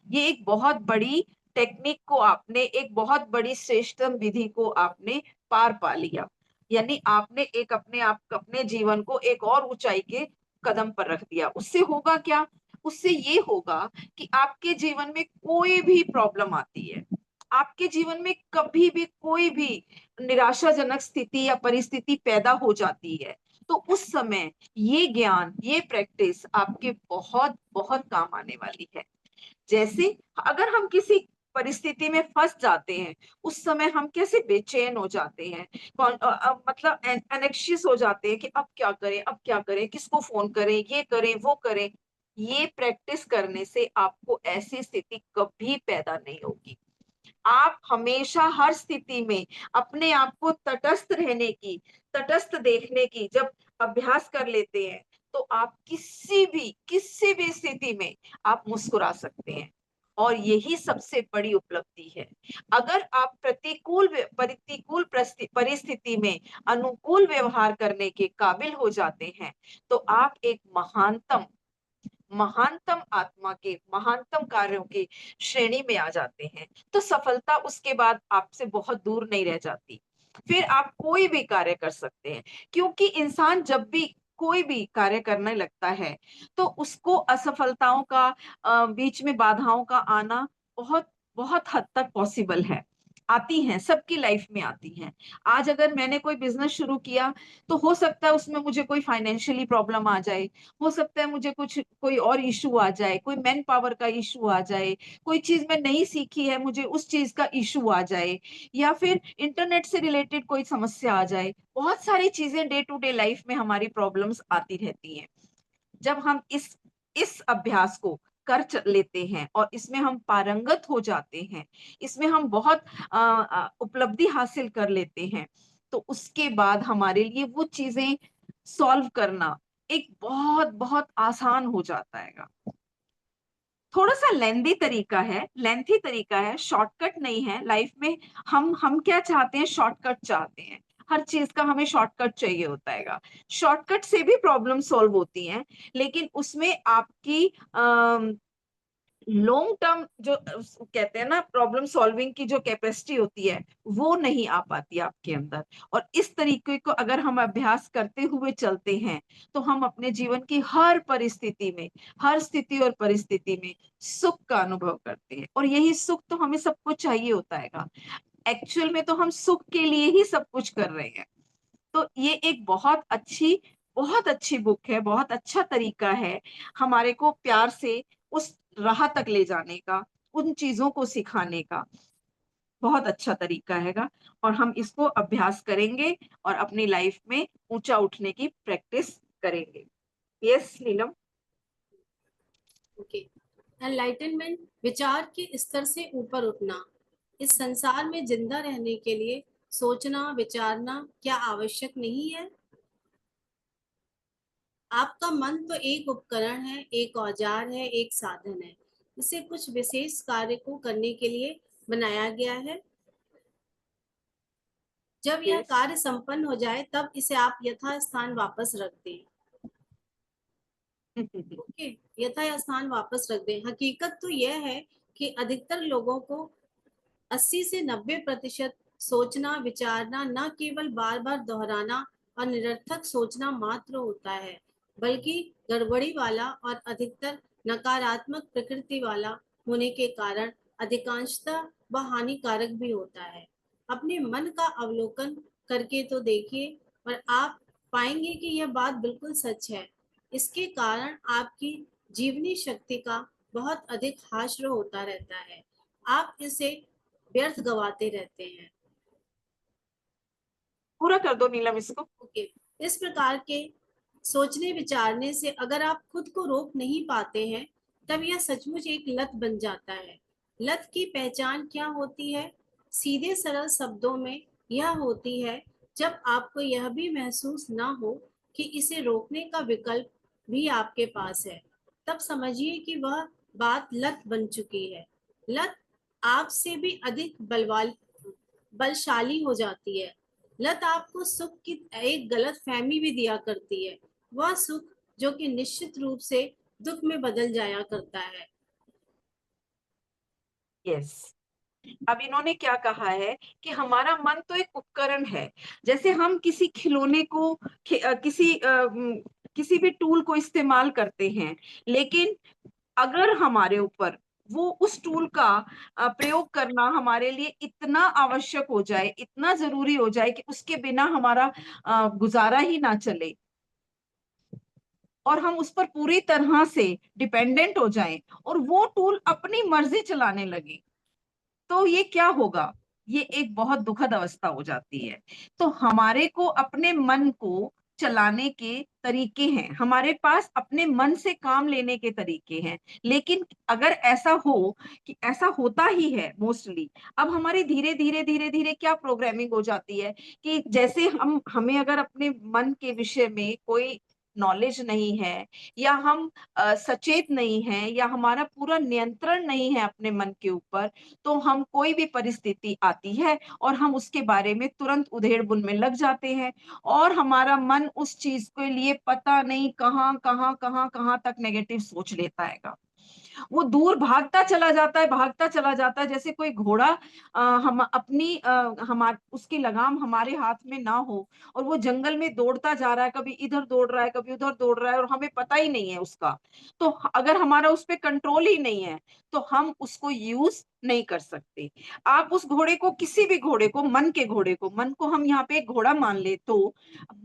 S1: ये एक बहुत बड़ी टेक्निक को आपने, एक बहुत बड़ी श्रेष्ठतम विधि को आपने पार पा लिया। यानी आपने एक अपने जीवन को एक और ऊंचाई के कदम पर रख दिया। उससे होगा क्या? उससे ये होगा कि आपके जीवन में कोई भी प्रॉब्लम आती है, आपके जीवन में कभी भी कोई भी निराशाजनक स्थिति या परिस्थिति पैदा हो जाती है, तो उस समय ये ज्ञान, ये प्रैक्टिस आपके बहुत बहुत काम आने वाली है। जैसे अगर हम किसी परिस्थिति में फंस जाते हैं, उस समय हम कैसे बेचैन हो जाते हैं, मतलब एनेक्शियस हो जाते हैं कि अब क्या करें, अब क्या करें, किसको फोन करें, ये करें वो करें। ये प्रैक्टिस करने से आपको ऐसी स्थिति कभी पैदा नहीं होगी। आप हमेशा हर स्थिति में अपने आप को तटस्थ रहने की, तटस्थ देखने की जब अभ्यास कर लेते हैं, तो आप किसी भी स्थिति में आप मुस्कुरा सकते हैं। और यही सबसे बड़ी उपलब्धि है। अगर आप प्रतिकूल परिस्थिति में अनुकूल व्यवहार करने के काबिल हो जाते हैं, तो आप एक महानतम आत्मा के महानतम कार्यों की श्रेणी में आ जाते हैं। तो सफलता उसके बाद आपसे बहुत दूर नहीं रह जाती। फिर आप कोई भी कार्य कर सकते हैं, क्योंकि इंसान जब भी कोई भी कार्य करने लगता है, तो उसको असफलताओं का बीच में बाधाओं का आना बहुत बहुत हद तक पॉसिबल है। आती हैं, सबकी लाइफ में आती हैं। आज अगर मैंने कोई बिजनेस शुरू किया, तो हो सकता है उसमें मुझे कोई फाइनेंशियली प्रॉब्लम आ जाए, हो सकता है मुझे कोई और इशू आ जाए, कोई मैन पावर का इशू आ जाए, कोई चीज मैं नहीं सीखी है, मुझे उस चीज का इशू आ जाए, या फिर इंटरनेट से रिलेटेड कोई समस्या आ जाए। बहुत सारी चीजें डे टू डे लाइफ में हमारी प्रॉब्लम्स आती रहती हैं। जब हम इस अभ्यास को लेते हैं और इसमें हम पारंगत हो जाते हैं, इसमें हम बहुत उपलब्धि हासिल कर लेते हैं, तो उसके बाद हमारे लिए वो चीजें सॉल्व करना एक बहुत बहुत आसान हो जाता है। थोड़ा सा लेंथी तरीका है, शॉर्टकट नहीं है लाइफ में। हम क्या चाहते हैं, शॉर्टकट चाहते हैं। हर चीज का हमें शॉर्टकट चाहिए होता है। शॉर्टकट से भी प्रॉब्लम सॉल्व होती हैं, लेकिन उसमें आपकी लॉन्ग टर्म जो कहते हैं ना, प्रॉब्लम सॉल्विंग की जो कैपेसिटी होती है, वो नहीं आ पाती आपके अंदर। और इस तरीके को अगर हम अभ्यास करते हुए चलते हैं, तो हम अपने जीवन की हर परिस्थिति में, हर स्थिति और परिस्थिति में सुख का अनुभव करते हैं। और यही सुख तो हमें सबको चाहिए होता है। एक्चुअल में तो हम सुख के लिए ही सब कुछ कर रहे हैं। तो ये एक बहुत अच्छी बुक है, बहुत अच्छा तरीका है हमारे को प्यार से उस राह तक ले जाने का, उन चीजों को सिखाने का। बहुत अच्छा तरीका हैगा, और हम इसको अभ्यास करेंगे और अपनी लाइफ में ऊंचा उठने की प्रैक्टिस करेंगे। यस नीलम।
S2: ओके। एनलाइटनमेंट, विचार के स्तर से ऊपर उठना। इस संसार में जिंदा रहने के लिए सोचना विचारना क्या आवश्यक नहीं है? आपका मन तो एक उपकरण है, एक औजार है, एक साधन है। इसे कुछ विशेष कार्य को करने के लिए बनाया गया है। जब यह
S1: Yes.
S2: कार्य संपन्न हो जाए, तब इसे आप यथास्थान वापस रख दें। ओके, यथास्थान वापस रख दें। हकीकत तो यह है कि अधिकतर लोगों को 80 से 90% सोचना विचारना न केवल बार बार दोहराना और निरर्थक सोचना मात्र होता है, बल्कि गड़बड़ी वाला और अधिकतर नकारात्मक प्रकृति वाला होने के कारण अधिकांशतः वह हानिकारक भी होता है। अपने मन का अवलोकन करके तो देखिए, और आप पाएंगे कि यह बात बिल्कुल सच है। इसके कारण आपकी जीवनी शक्ति का बहुत अधिक हाश्र होता रहता है। आप इसे व्यर्थ गवाते रहते हैं।
S1: पूरा कर दो नीलम इसको।
S2: ओके, इस प्रकार के सोचने विचारने से अगर आप खुद को रोक नहीं पाते हैं, तब यह सचमुच एक लत बन जाता है। लत की पहचान क्या होती है? सीधे सरल शब्दों में यह होती है, जब आपको यह भी महसूस ना हो कि इसे रोकने का विकल्प भी आपके पास है, तब समझिए कि वह बात लत बन चुकी है। लत आपसे भी अधिक बलशाली हो जाती है। लत आपको सुख की एक गलत फहमी भी दिया करती है, वह सुख जो कि निश्चित रूप से दुख में बदल जाया करता है।
S1: यस। अब इन्होंने क्या कहा है कि हमारा मन तो एक उपकरण है। जैसे हम किसी खिलौने को किसी भी टूल को इस्तेमाल करते हैं, लेकिन अगर हमारे ऊपर वो उस टूल का प्रयोग करना हमारे लिए इतना आवश्यक हो जाए, इतना जरूरी हो जाए कि उसके बिना हमारा गुजारा ही ना चले, और हम उस पर पूरी तरह से डिपेंडेंट हो जाएं, और वो टूल अपनी मर्जी चलाने लगे, तो ये क्या होगा? ये एक बहुत दुखद अवस्था हो जाती है। तो हमारे को अपने मन को चलाने के तरीके हैं, हमारे पास अपने मन से काम लेने के तरीके हैं। लेकिन अगर ऐसा हो कि ऐसा होता ही है मोस्टली, अब हमारी धीरे धीरे धीरे धीरे क्या प्रोग्रामिंग हो जाती है कि जैसे हमें अगर अपने मन के विषय में कोई नॉलेज नहीं है, या हम सचेत नहीं हैं, या हमारा पूरा नियंत्रण नहीं है अपने मन के ऊपर, तो हम कोई भी परिस्थिति आती है और हम उसके बारे में तुरंत उधेड़-बुन में लग जाते हैं, और हमारा मन उस चीज के लिए पता नहीं कहाँ कहाँ कहाँ कहाँ तक नेगेटिव सोच लेता है। वो दूर भागता चला जाता है, भागता चला जाता है, जैसे कोई घोड़ा हम अपनी हमार उसकी लगाम हमारे हाथ में ना हो, और वो जंगल में दौड़ता जा रहा है, कभी इधर दौड़ रहा है, कभी उधर दौड़ रहा है, और हमें पता ही नहीं है उसका। तो अगर हमारा उस पे कंट्रोल ही नहीं है, तो हम उसको यूज नहीं कर सकते। आप उस घोड़े को, किसी भी घोड़े को, मन के घोड़े को, मन को हम यहाँ पे एक घोड़ा मान ले, तो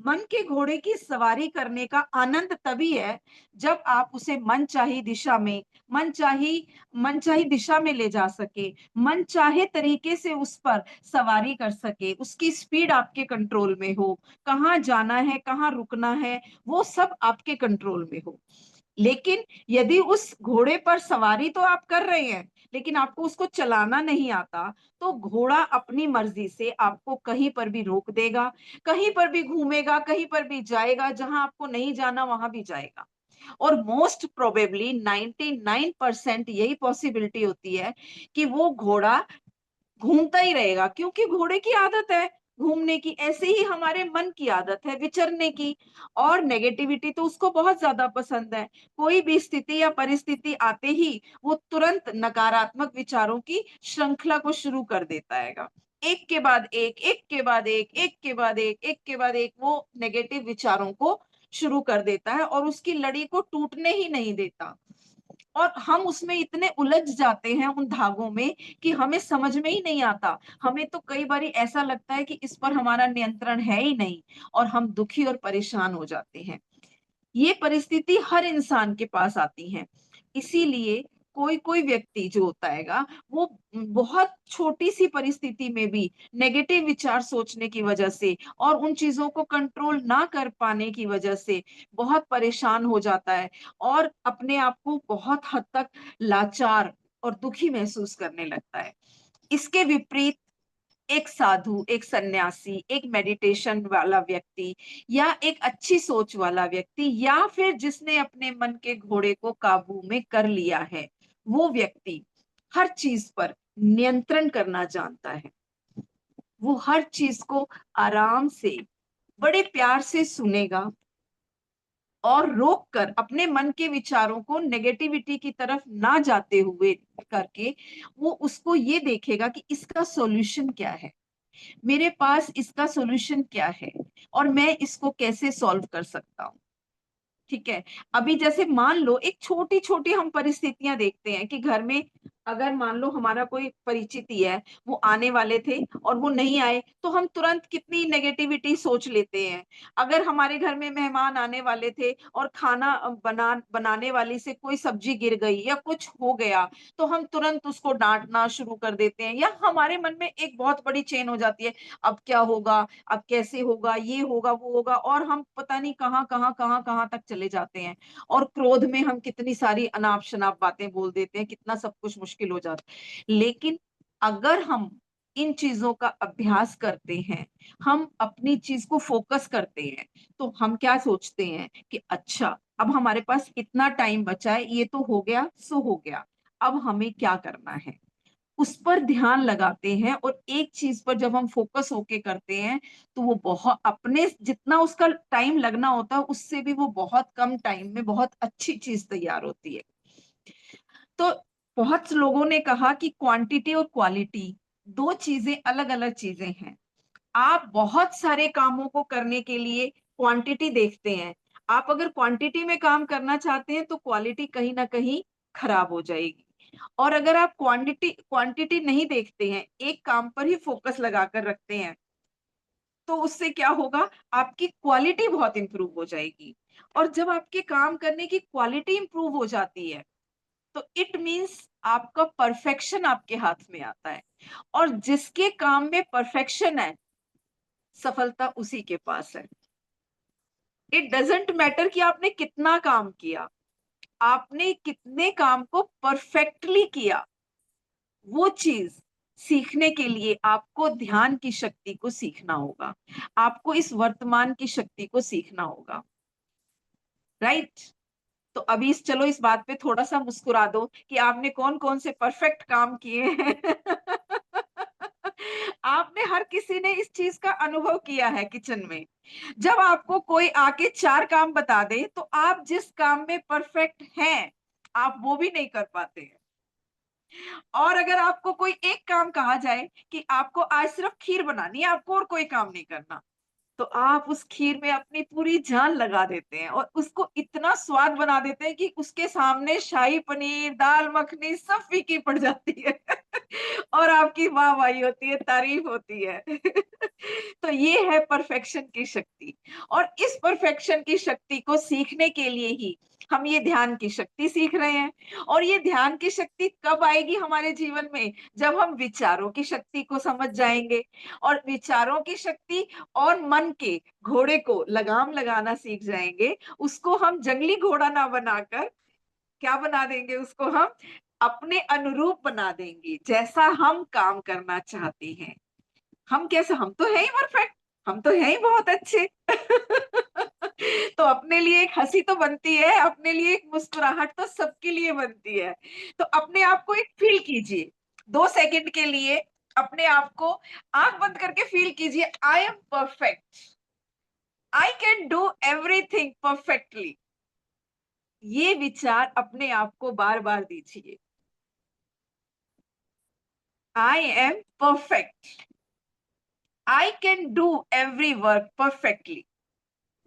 S1: मन के घोड़े की सवारी करने का आनंद तभी है जब आप उसे मनचाही दिशा में, मनचाही दिशा में ले जा सके, मन चाहे तरीके से उस पर सवारी कर सके, उसकी स्पीड आपके कंट्रोल में हो, कहाँ जाना है, कहाँ रुकना है, वो सब आपके कंट्रोल में हो। लेकिन यदि उस घोड़े पर सवारी तो आप कर रहे हैं, लेकिन आपको उसको चलाना नहीं आता, तो घोड़ा अपनी मर्जी से आपको कहीं पर भी रोक देगा, कहीं पर भी घूमेगा, कहीं पर भी जाएगा, जहां आपको नहीं जाना वहां भी जाएगा। और मोस्ट प्रोबेबली 99% यही पॉसिबिलिटी होती है कि वो घोड़ा घूमता ही रहेगा, क्योंकि घोड़े की आदत है घूमने की। ऐसे ही हमारे मन की आदत है विचरने की, और नेगेटिविटी तो उसको बहुत ज्यादा पसंद है। कोई भी स्थिति या परिस्थिति आते ही वो तुरंत नकारात्मक विचारों की श्रृंखला को शुरू कर देता है। एक के बाद एक, एक के बाद एक, एक के बाद एक, एक के बाद एक, वो नेगेटिव विचारों को शुरू कर देता है और उसकी लड़ी को टूटने ही नहीं देता। और हम उसमें इतने उलझ जाते हैं उन धागों में कि हमें समझ में ही नहीं आता। हमें तो कई बार ऐसा लगता है कि इस पर हमारा नियंत्रण है ही नहीं, और हम दुखी और परेशान हो जाते हैं। ये परिस्थिति हर इंसान के पास आती है। इसीलिए कोई कोई व्यक्ति जो होता हैगा, वो बहुत छोटी सी परिस्थिति में भी नेगेटिव विचार सोचने की वजह से और उन चीजों को कंट्रोल ना कर पाने की वजह से बहुत परेशान हो जाता है, और अपने आप को बहुत हद तक लाचार और दुखी महसूस करने लगता है। इसके विपरीत एक साधु, एक सन्यासी, एक मेडिटेशन वाला व्यक्ति, या एक अच्छी सोच वाला व्यक्ति, या फिर जिसने अपने मन के घोड़े को काबू में कर लिया है, वो व्यक्ति हर चीज पर नियंत्रण करना जानता है। वो हर चीज को आराम से, बड़े प्यार से सुनेगा, और रोक कर अपने मन के विचारों को नेगेटिविटी की तरफ ना जाते हुए करके वो उसको ये देखेगा कि इसका सॉल्यूशन क्या है, मेरे पास इसका सॉल्यूशन क्या है, और मैं इसको कैसे सॉल्व कर सकता हूँ। ठीक है। अभी जैसे मान लो एक छोटी छोटी हम परिस्थितियां देखते हैं कि घर में अगर मान लो हमारा कोई परिचित ही है, वो आने वाले थे और वो नहीं आए, तो हम तुरंत कितनी नेगेटिविटी सोच लेते हैं। अगर हमारे घर में मेहमान आने वाले थे और खाना बनाने वाली से कोई सब्जी गिर गई या कुछ हो गया, तो हम तुरंत उसको डांटना शुरू कर देते हैं, या हमारे मन में एक बहुत बड़ी चेन हो जाती है, अब क्या होगा, अब कैसे होगा, ये होगा, वो होगा, और हम पता नहीं कहाँ कहाँ कहाँ कहाँ तक चले जाते हैं। और क्रोध में हम कितनी सारी अनाप शनाप बातें बोल देते हैं, कितना सब कुछ मुश्किल हो जाता है। लेकिन अगर हम इन चीजों का अभ्यास करते हैं, हम अपनी चीज को फोकस करते हैं, तो हम क्या सोचते हैं कि अच्छा, अब हमारे पास इतना टाइम बचा है, ये तो हो गया सो हो गया, अब हमें क्या करना है, उस पर ध्यान लगाते हैं। और एक चीज पर जब हम फोकस होके करते हैं, तो वो बहुत, अपने जितना उसका टाइम लगना होता है उससे भी वो बहुत कम टाइम में बहुत अच्छी चीज तैयार होती है। तो बहुत लोगों ने कहा कि क्वांटिटी और क्वालिटी दो चीजें अलग अलग चीजें हैं। आप बहुत सारे कामों को करने के लिए क्वांटिटी देखते हैं। आप अगर क्वांटिटी में काम करना चाहते हैं तो क्वालिटी कहीं ना कहीं खराब हो जाएगी। और अगर आप क्वांटिटी क्वांटिटी नहीं देखते हैं, एक काम पर ही फोकस लगाकर रखते हैं, तो उससे क्या होगा, आपकी क्वालिटी बहुत इंप्रूव हो जाएगी। और जब आपके काम करने की क्वालिटी इंप्रूव हो जाती है, तो इट मीन्स आपका परफेक्शन आपके हाथ में आता है। और जिसके काम में परफेक्शन है, सफलता उसी के पास है। इट डजेंट मैटर कि आपने कितना काम किया, आपने कितने काम को परफेक्टली किया। वो चीज सीखने के लिए आपको ध्यान की शक्ति को सीखना होगा, आपको इस वर्तमान की शक्ति को सीखना होगा, राइट? तो अभी चलो इस बात पे थोड़ा सा मुस्कुरा दो कि आपने कौन कौन से परफेक्ट काम किए हैं। आपने, हर किसी ने इस चीज का अनुभव किया है किचन में। जब आपको कोई आके 4 काम बता दे तो आप जिस काम में परफेक्ट हैं आप वो भी नहीं कर पाते हैं। और अगर आपको कोई एक काम कहा जाए कि आपको आज सिर्फ खीर बनानी है, आपको और कोई काम नहीं करना, तो आप उस खीर में अपनी पूरी जान लगा देते हैं और उसको इतना स्वाद बना देते हैं कि उसके सामने शाही पनीर, दाल मखनी सब फीकी पड़ जाती है। और आपकी वाहवाही होती है, तारीफ होती है। तो ये है परफेक्शन की शक्ति। और इस परफेक्शन की शक्ति को सीखने के लिए ही हम ये ध्यान की शक्ति सीख रहे हैं। और ये ध्यान की शक्ति कब आएगी हमारे जीवन में? जब हम विचारों की शक्ति को समझ जाएंगे। और विचारों की शक्ति और मन के घोड़े को लगाम लगाना सीख जाएंगे। उसको हम जंगली घोड़ा ना बनाकर क्या बना देंगे, उसको हम अपने अनुरूप बना देंगे, जैसा हम काम करना चाहते हैं। हम कैसे, हम तो है ही परफेक्ट, हम तो है ही बहुत अच्छे। तो अपने लिए एक हंसी तो बनती है, अपने लिए एक मुस्कुराहट तो सबके लिए बनती है। तो अपने आप को एक फील कीजिए 2 सेकंड के लिए, अपने आप को आंख बंद करके फील कीजिए, I am perfect, I can do everything perfectly. ये विचार अपने आप को बार बार दीजिए, I am perfect, I can do every work perfectly.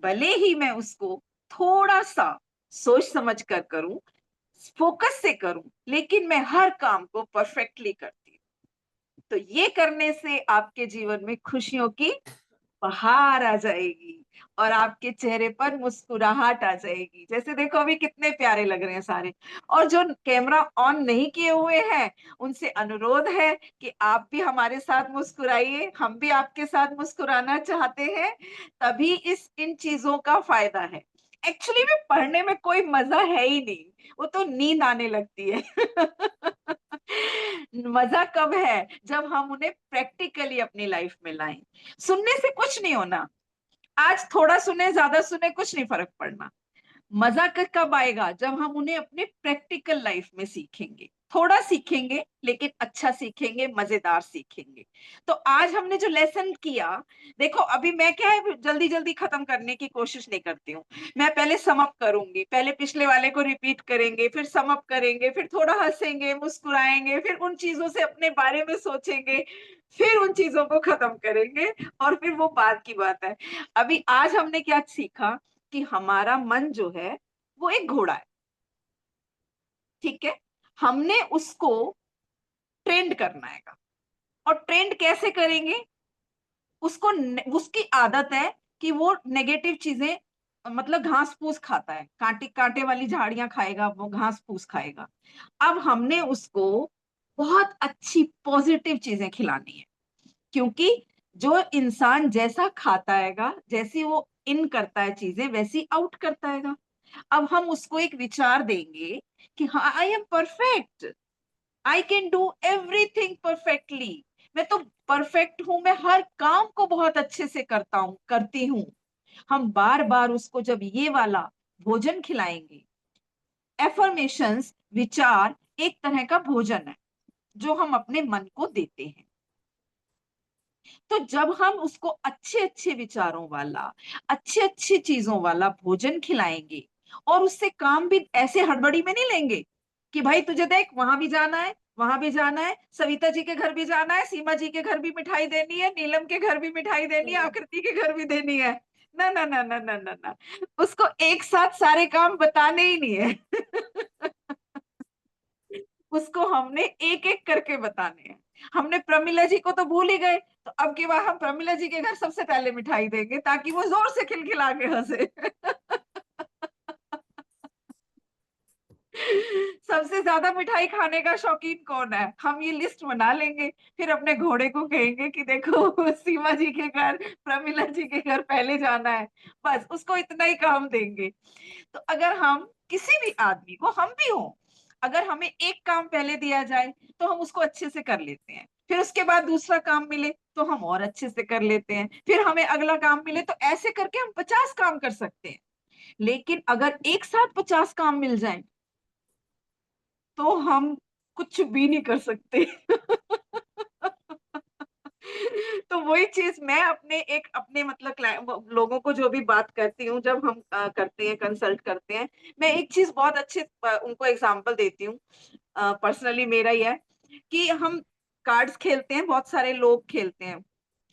S1: भले ही मैं उसको थोड़ा सा सोच समझ कर करूं, फोकस से करूं, लेकिन मैं हर काम को परफेक्टली करती हूँ। तो ये करने से आपके जीवन में खुशियों की बहार आ जाएगी और आपके चेहरे पर मुस्कुराहट आ जाएगी। जैसे देखो अभी कितने प्यारे लग रहे हैं सारे। और जो कैमरा ऑन नहीं किए हुए हैं उनसे अनुरोध है कि आप भी हमारे साथ मुस्कुराइए, हम भी आपके साथ मुस्कुराना चाहते हैं। तभी इन चीजों का फायदा है। एक्चुअली में पढ़ने में कोई मजा है ही नहीं, वो तो नींद आने लगती है। मजा कब है? जब हम उन्हें प्रैक्टिकली अपनी लाइफ में लाएं। सुनने से कुछ नहीं होना, आज थोड़ा सुने ज्यादा सुने कुछ नहीं फर्क पड़ना। मजा कब आएगा? जब हम उन्हें अपने प्रैक्टिकल लाइफ में सीखेंगे। थोड़ा सीखेंगे लेकिन अच्छा सीखेंगे, मजेदार सीखेंगे। तो आज हमने जो लेसन किया, देखो अभी मैं क्या है जल्दी जल्दी खत्म करने की कोशिश नहीं करती हूँ। मैं पहले सम अप करूंगी, पहले पिछले वाले को रिपीट करेंगे, फिर सम अप करेंगे, फिर थोड़ा हंसेंगे, मुस्कुराएंगे, फिर उन चीजों से अपने बारे में सोचेंगे, फिर उन चीजों को खत्म करेंगे और फिर वो बाद की बात है। अभी आज हमने क्या सीखा कि हमारा मन जो है वो एक घोड़ा है, ठीक है? हमने उसको ट्रेंड करना है। और ट्रेंड कैसे करेंगे? उसको उसकी आदत है कि वो नेगेटिव चीजें, मतलब घास फूस खाता है, कांटे कांटे वाली झाड़ियां खाएगा, वो घास फूस खाएगा। अब हमने उसको बहुत अच्छी पॉजिटिव चीजें खिलानी है, क्योंकि जो इंसान जैसा खाता हैगा, जैसी वो इन करता है चीजें, वैसी आउट करता हैगा। अब हम उसको एक विचार देंगे कि हाँ, I am perfect, I can do everything perfectly. मैं तो परफेक्ट हूं, मैं हर काम को बहुत अच्छे से करता हूं, करती हूं। हम बार बार उसको जब ये वाला भोजन खिलाएंगे, एफर्मेशंस, विचार एक तरह का भोजन है जो हम अपने मन को देते हैं। तो जब हम उसको अच्छे अच्छे विचारों वाला, अच्छे अच्छे चीजों वाला भोजन खिलाएंगे, और उससे काम भी ऐसे हड़बड़ी में नहीं लेंगे कि भाई तुझे देख वहां भी जाना है, वहां भी जाना है, सविता जी के घर भी जाना है, सीमा जी के घर भी मिठाई देनी है, नीलम के घर भी मिठाई देनी है, आकृति के घर भी देनी है। ना ना ना ना ना ना ना, उसको एक साथ सारे काम बताने ही नहीं है। उसको हमने एक एक करके बताने हैं। हमने प्रमिला जी को तो भूल ही गए, तो अब की बार हम प्रमिला जी के घर सबसे पहले मिठाई देंगे ताकि वो जोर से खिलखिला के हंसे। सबसे ज्यादा मिठाई खाने का शौकीन कौन है? हम ये लिस्ट बना लेंगे, फिर अपने घोड़े को कहेंगे कि देखो सीमा जी के घर, प्रमिला जी के घर पहले जाना है, बस उसको इतना ही काम देंगे। तो अगर हम किसी भी आदमी को, हम भी हो, अगर हमें एक काम पहले दिया जाए तो हम उसको अच्छे से कर लेते हैं, फिर उसके बाद दूसरा काम मिले तो हम और अच्छे से कर लेते हैं, फिर हमें अगला काम मिले, तो ऐसे करके हम 50 काम कर सकते हैं। लेकिन अगर एक साथ 50 काम मिल जाए तो हम कुछ भी नहीं कर सकते। तो वही चीज मैं अपने मतलब लोगों को जो भी बात करती हूँ, जब हम करते हैं, कंसल्ट करते हैं, मैं एक चीज बहुत अच्छे उनको एग्जांपल देती हूँ। पर्सनली मेरा ही है कि हम कार्ड्स खेलते हैं, बहुत सारे लोग खेलते हैं,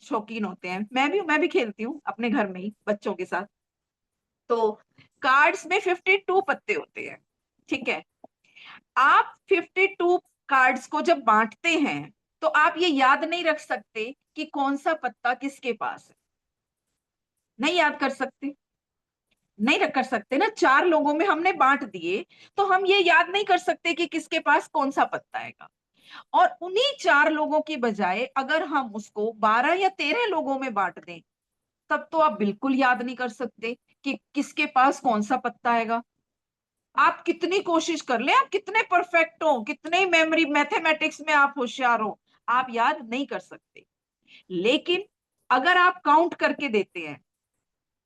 S1: शौकीन होते हैं, मैं भी खेलती हूँ अपने घर में ही बच्चों के साथ। तो कार्ड्स में 52 पत्ते होते हैं, ठीक है? आप 52 कार्ड्स को जब बांटते हैं तो आप ये याद नहीं रख सकते कि कौन सा पत्ता किसके पास है। नहीं याद कर सकते, नहीं रख कर सकते ना। 4 लोगों में हमने बांट दिए तो हम ये याद नहीं कर सकते कि किसके पास कौन सा पत्ता आएगा। और उन्हीं 4 लोगों की बजाय अगर हम उसको 12 या 13 लोगों में बांट दें, तब तो आप बिल्कुल याद नहीं कर सकते कि किसके पास कौन सा पत्ता आएगा। आप कितनी कोशिश कर ले, आप कितने परफेक्ट हो, कितने मेमोरी मैथमेटिक्स में आप होशियार हो, आप याद नहीं कर सकते। लेकिन अगर आप काउंट करके देते हैं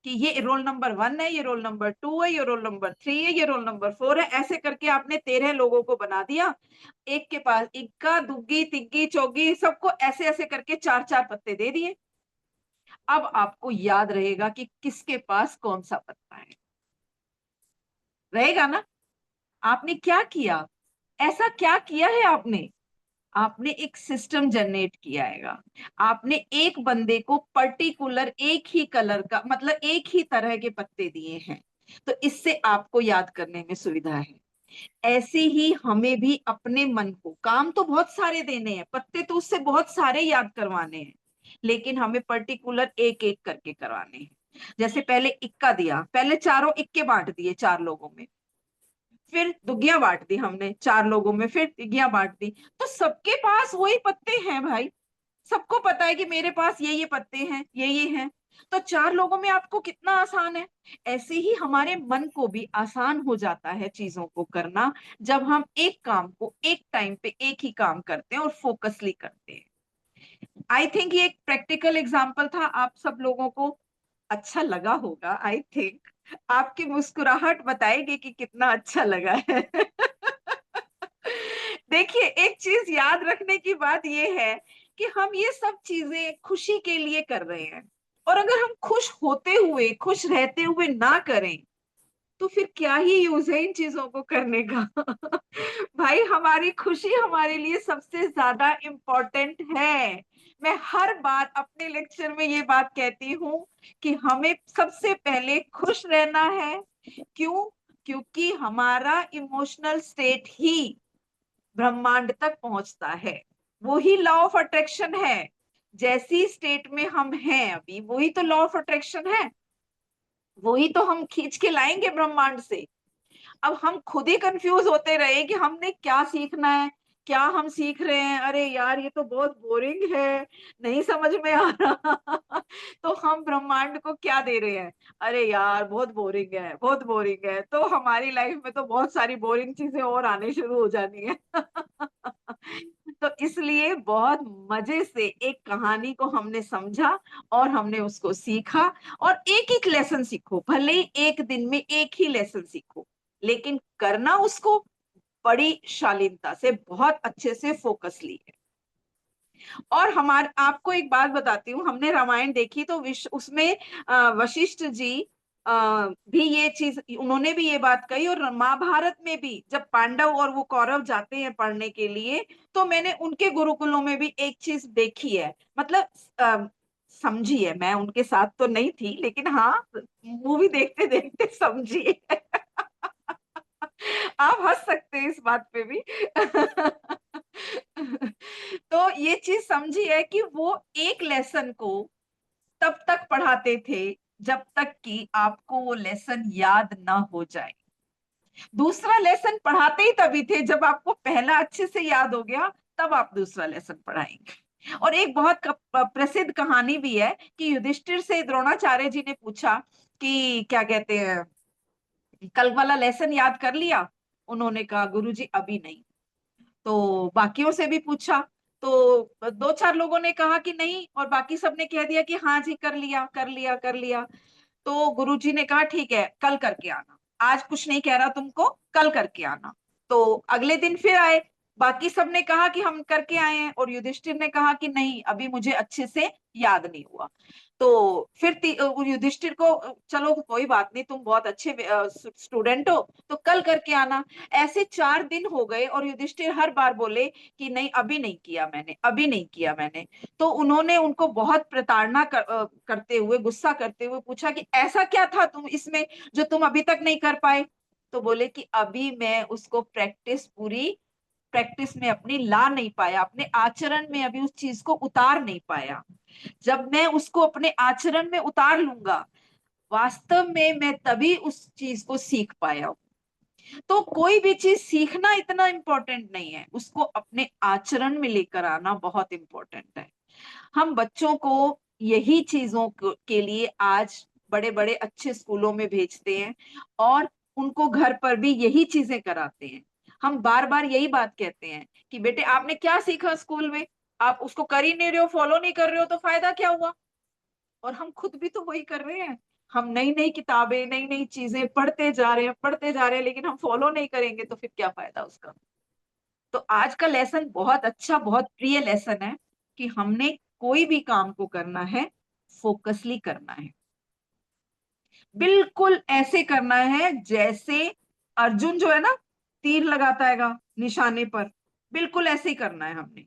S1: कि ये रोल नंबर 1 है, ये रोल नंबर 2 है, ये रोल नंबर 3 है, ये रोल नंबर 4 है, ऐसे करके आपने 13 लोगों को बना दिया। एक के पास इक्का, दुग्गी, तिग्गी, चौगी, सबको ऐसे ऐसे करके 4-4 पत्ते दे दिए। अब आपको याद रहेगा कि किसके पास कौन सा पत्ता है, रहेगा ना? आपने क्या किया, ऐसा क्या किया है आपने? आपने एक सिस्टम जनरेट किया है। आपने एक बंदे को पर्टिकुलर एक ही कलर का, मतलब एक ही तरह के पत्ते दिए हैं, तो इससे आपको याद करने में सुविधा है। ऐसे ही हमें भी अपने मन को काम तो बहुत सारे देने हैं, पत्ते तो उससे बहुत सारे याद करवाने हैं, लेकिन हमें पर्टिकुलर एक एक करके करवाने हैं। जैसे पहले इक्का दिया, पहले चारों इक्के बांट दिए 4 लोगों में, फिर दुग्गियां बांट दी हमने 4 लोगों में, फिर तिग्गियां बांट दी, तो सबके पास वही पत्ते हैं भाई। सबको पता है कि मेरे पास ये पत्ते हैं, ये हैं। तो 4 लोगों में आपको कितना आसान है। ऐसे ही हमारे मन को भी आसान हो जाता है चीजों को करना, जब हम एक काम को एक टाइम पे एक ही काम करते हैं और फोकसली करते हैं। आई थिंक ये एक प्रैक्टिकल एग्जाम्पल था, आप सब लोगों को अच्छा लगा होगा। आई थिंक आपकी मुस्कुराहट बताएगी कि कितना अच्छा लगा है। देखिए, एक चीज याद रखने की बात यह है कि हम ये सब चीजें खुशी के लिए कर रहे हैं, और अगर हम खुश होते हुए, खुश रहते हुए ना करें, तो फिर क्या ही यूज है इन चीजों को करने का। भाई, हमारी खुशी हमारे लिए सबसे ज्यादा इम्पोर्टेंट है। मैं हर बार अपने लेक्चर में ये बात कहती हूँ कि हमें सबसे पहले खुश रहना है। क्यों? क्योंकि हमारा इमोशनल स्टेट ही ब्रह्मांड तक पहुंचता है। वही लॉ ऑफ अट्रैक्शन है। जैसी स्टेट में हम हैं अभी, वही तो लॉ ऑफ अट्रैक्शन है, वही तो हम खींच के लाएंगे ब्रह्मांड से। अब हम खुद ही कंफ्यूज होते रहे कि हमने क्या सीखना है, क्या हम सीख रहे हैं, अरे यार ये तो बहुत बोरिंग है, नहीं समझ में आ रहा। तो हम ब्रह्मांड को क्या दे रहे हैं? अरे यार बहुत बोरिंग है, बहुत बोरिंग है। तो हमारी लाइफ में तो बहुत सारी बोरिंग चीजें और आने शुरू हो जानी है। तो इसलिए बहुत मजे से एक कहानी को हमने समझा और हमने उसको सीखा। और एक एक लेसन सीखो, भले ही एक दिन में एक ही लेसन सीखो, लेकिन करना उसको बड़ी शालीनता से, बहुत अच्छे से फोकसली है। और हमारे, आपको एक बात बताती हूँ, हमने रामायण देखी तो उसमें वशिष्ठ जी भी ये चीज, उन्होंने भी ये बात कही। और महाभारत में भी जब पांडव और वो कौरव जाते हैं पढ़ने के लिए, तो मैंने उनके गुरुकुलों में भी एक चीज देखी है, मतलब समझी है। मैं उनके साथ तो नहीं थी, लेकिन हाँ, मूवी देखते देखते समझी है। आप हंस सकते हैं इस बात पे भी। तो ये चीज समझी है कि वो एक लेसन को तब तक पढ़ाते थे जब तक कि आपको वो लेसन याद ना हो जाए। दूसरा लेसन पढ़ाते ही तभी थे जब आपको पहला अच्छे से याद हो गया, तब आप दूसरा लेसन पढ़ाएंगे। और एक बहुत प्रसिद्ध कहानी भी है कि युधिष्ठिर से द्रोणाचार्य जी ने पूछा कि क्या कहते हैं, कल वाला लेसन याद कर लिया? उन्होंने कहा गुरुजी अभी नहीं। तो बाकियों से भी पूछा, तो दो चार लोगों ने कहा कि नहीं, और बाकी सबने कह दिया कि हाँ जी कर लिया कर लिया कर लिया। तो गुरुजी ने कहा ठीक है, कल करके आना, आज कुछ नहीं कह रहा तुमको, कल करके आना। तो अगले दिन फिर आए, बाकी सबने कहा कि हम करके आए हैं, और युधिष्ठिर ने कहा कि नहीं अभी मुझे अच्छे से याद नहीं हुआ। तो फिर युधिष्ठिर को, चलो कोई बात नहीं, तुम बहुत अच्छे स्टूडेंट हो, तो कल करके आना। ऐसे 4 दिन हो गए और युधिष्ठिर हर बार बोले कि नहीं अभी नहीं किया मैंने, अभी नहीं किया मैंने। तो उन्होंने उनको बहुत प्रताड़ना करते हुए, गुस्सा करते हुए पूछा कि ऐसा क्या था तुम इसमें जो तुम अभी तक नहीं कर पाए? तो बोले कि अभी मैं उसको प्रैक्टिस में अपनी ला नहीं पाया, अपने आचरण में अभी उस चीज को उतार नहीं पाया। जब मैं उसको अपने आचरण में उतार लूंगा, वास्तव में मैं तभी उस चीज को सीख पाया। तो कोई भी चीज सीखना इतना इम्पोर्टेंट नहीं है, उसको अपने आचरण में लेकर आना बहुत इम्पोर्टेंट है। हम बच्चों को यही चीजों के लिए आज बड़े बड़े अच्छे स्कूलों में भेजते हैं, और उनको घर पर भी यही चीजें कराते हैं। हम बार बार यही बात कहते हैं कि बेटे आपने क्या सीखा स्कूल में, आप उसको कर ही नहीं रहे हो, फॉलो नहीं कर रहे हो, तो फायदा क्या हुआ? और हम खुद भी तो वही कर रहे हैं। हम नई नई किताबें, नई नई चीजें पढ़ते जा रहे हैं, पढ़ते जा रहे हैं, लेकिन हम फॉलो नहीं करेंगे तो फिर क्या फायदा उसका? तो आज का लेसन बहुत अच्छा, बहुत प्रिय लेसन है कि हमने कोई भी काम को करना है, फोकसली करना है। बिल्कुल ऐसे करना है जैसे अर्जुन जो है ना, तीर लगाता है निशाने पर, बिल्कुल ऐसे ही करना है हमने।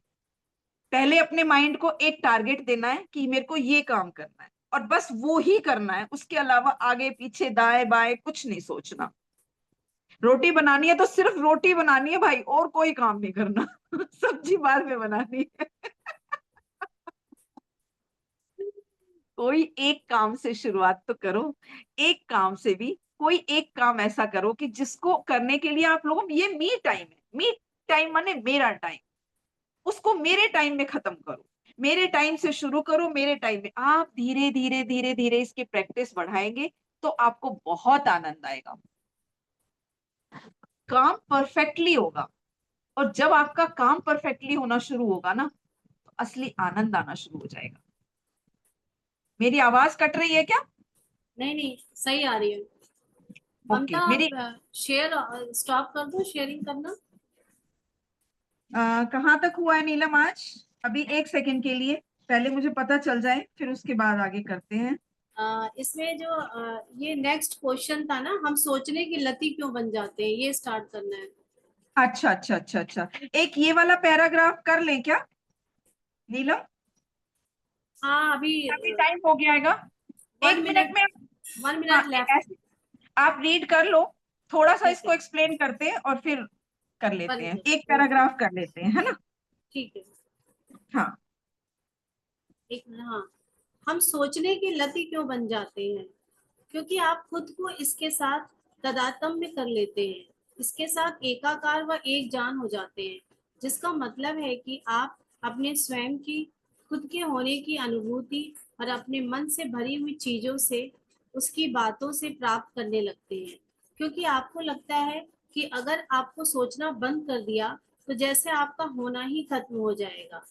S1: पहले अपने माइंड को एक टारगेट देना है कि मेरे को ये काम करना है, और बस वो ही करना है, उसके अलावा आगे पीछे दाएं बाएं कुछ नहीं सोचना। रोटी बनानी है तो सिर्फ रोटी बनानी है भाई, और कोई काम नहीं करना। सब्जी बाद में बनानी है। कोई एक काम से शुरुआत तो करो, एक काम से भी कोई एक काम ऐसा करो कि जिसको करने के लिए आप लोगों, ये मी टाइम है, मी टाइम माने मेरा टाइम, उसको मेरे टाइम में खत्म करो, मेरे टाइम से शुरू करो, मेरे टाइम में। आप धीरे धीरे धीरे धीरे इसकी प्रैक्टिस बढ़ाएंगे तो आपको बहुत आनंद आएगा, काम परफेक्टली होगा। और जब आपका काम परफेक्टली होना शुरू होगा ना, तो असली आनंद आना शुरू हो जाएगा। मेरी आवाज कट रही है क्या?
S2: नहीं नहीं, सही आ रही है।
S1: ओके,
S2: ममता
S1: मेरी
S2: आप शेयर स्टॉप कर दो शेयरिंग करना।
S1: कहाँ तक हुआ है नीलम आज? अभी 1 सेकंड के लिए, पहले मुझे पता चल जाए, फिर उसके बाद आगे करते हैं।
S2: इसमें जो ये नेक्स्ट क्वेश्चन था ना, हम सोचने की लती क्यों बन जाते हैं, ये स्टार्ट करना है।
S1: अच्छा अच्छा अच्छा अच्छा, एक ये वाला पैराग्राफ कर लें क्या नीलम?
S2: हाँ अभी
S1: अभी टाइम हो गया हैगा, 1 मिनट में।
S2: 1 मिनट
S1: हाँ,
S2: लेफ्ट।
S1: ऐसे आप रीड कर लो, थोड़ा सा
S2: ठीक
S1: इसको
S2: है,
S1: एक्सप्लेन करते हैं और फिर कर लेते हैं, एक
S2: ओके,
S1: पैराग्राफ कर लेते हैं, है ना?
S2: ठीक है।
S1: हाँ।
S2: एक मिनट, हाँ। हम सोचने की लती क्यों बन जाते हैं? क्योंकि आप खुद को इसके साथ तादात्म्य कर लेते हैं, इसके साथ एकाकार व एक जान हो जाते हैं, जिसका मतलब है कि आप अपने स्वयं की, खुद के होने की अनुभूति और अपने मन से भरी हुई चीजों से, उसकी बातों से प्राप्त करने लगते हैं। क्योंकि आपको लगता है कि अगर आपको सोचना बंद कर दिया तो जैसे आपका होना ही खत्म हो जाएगा।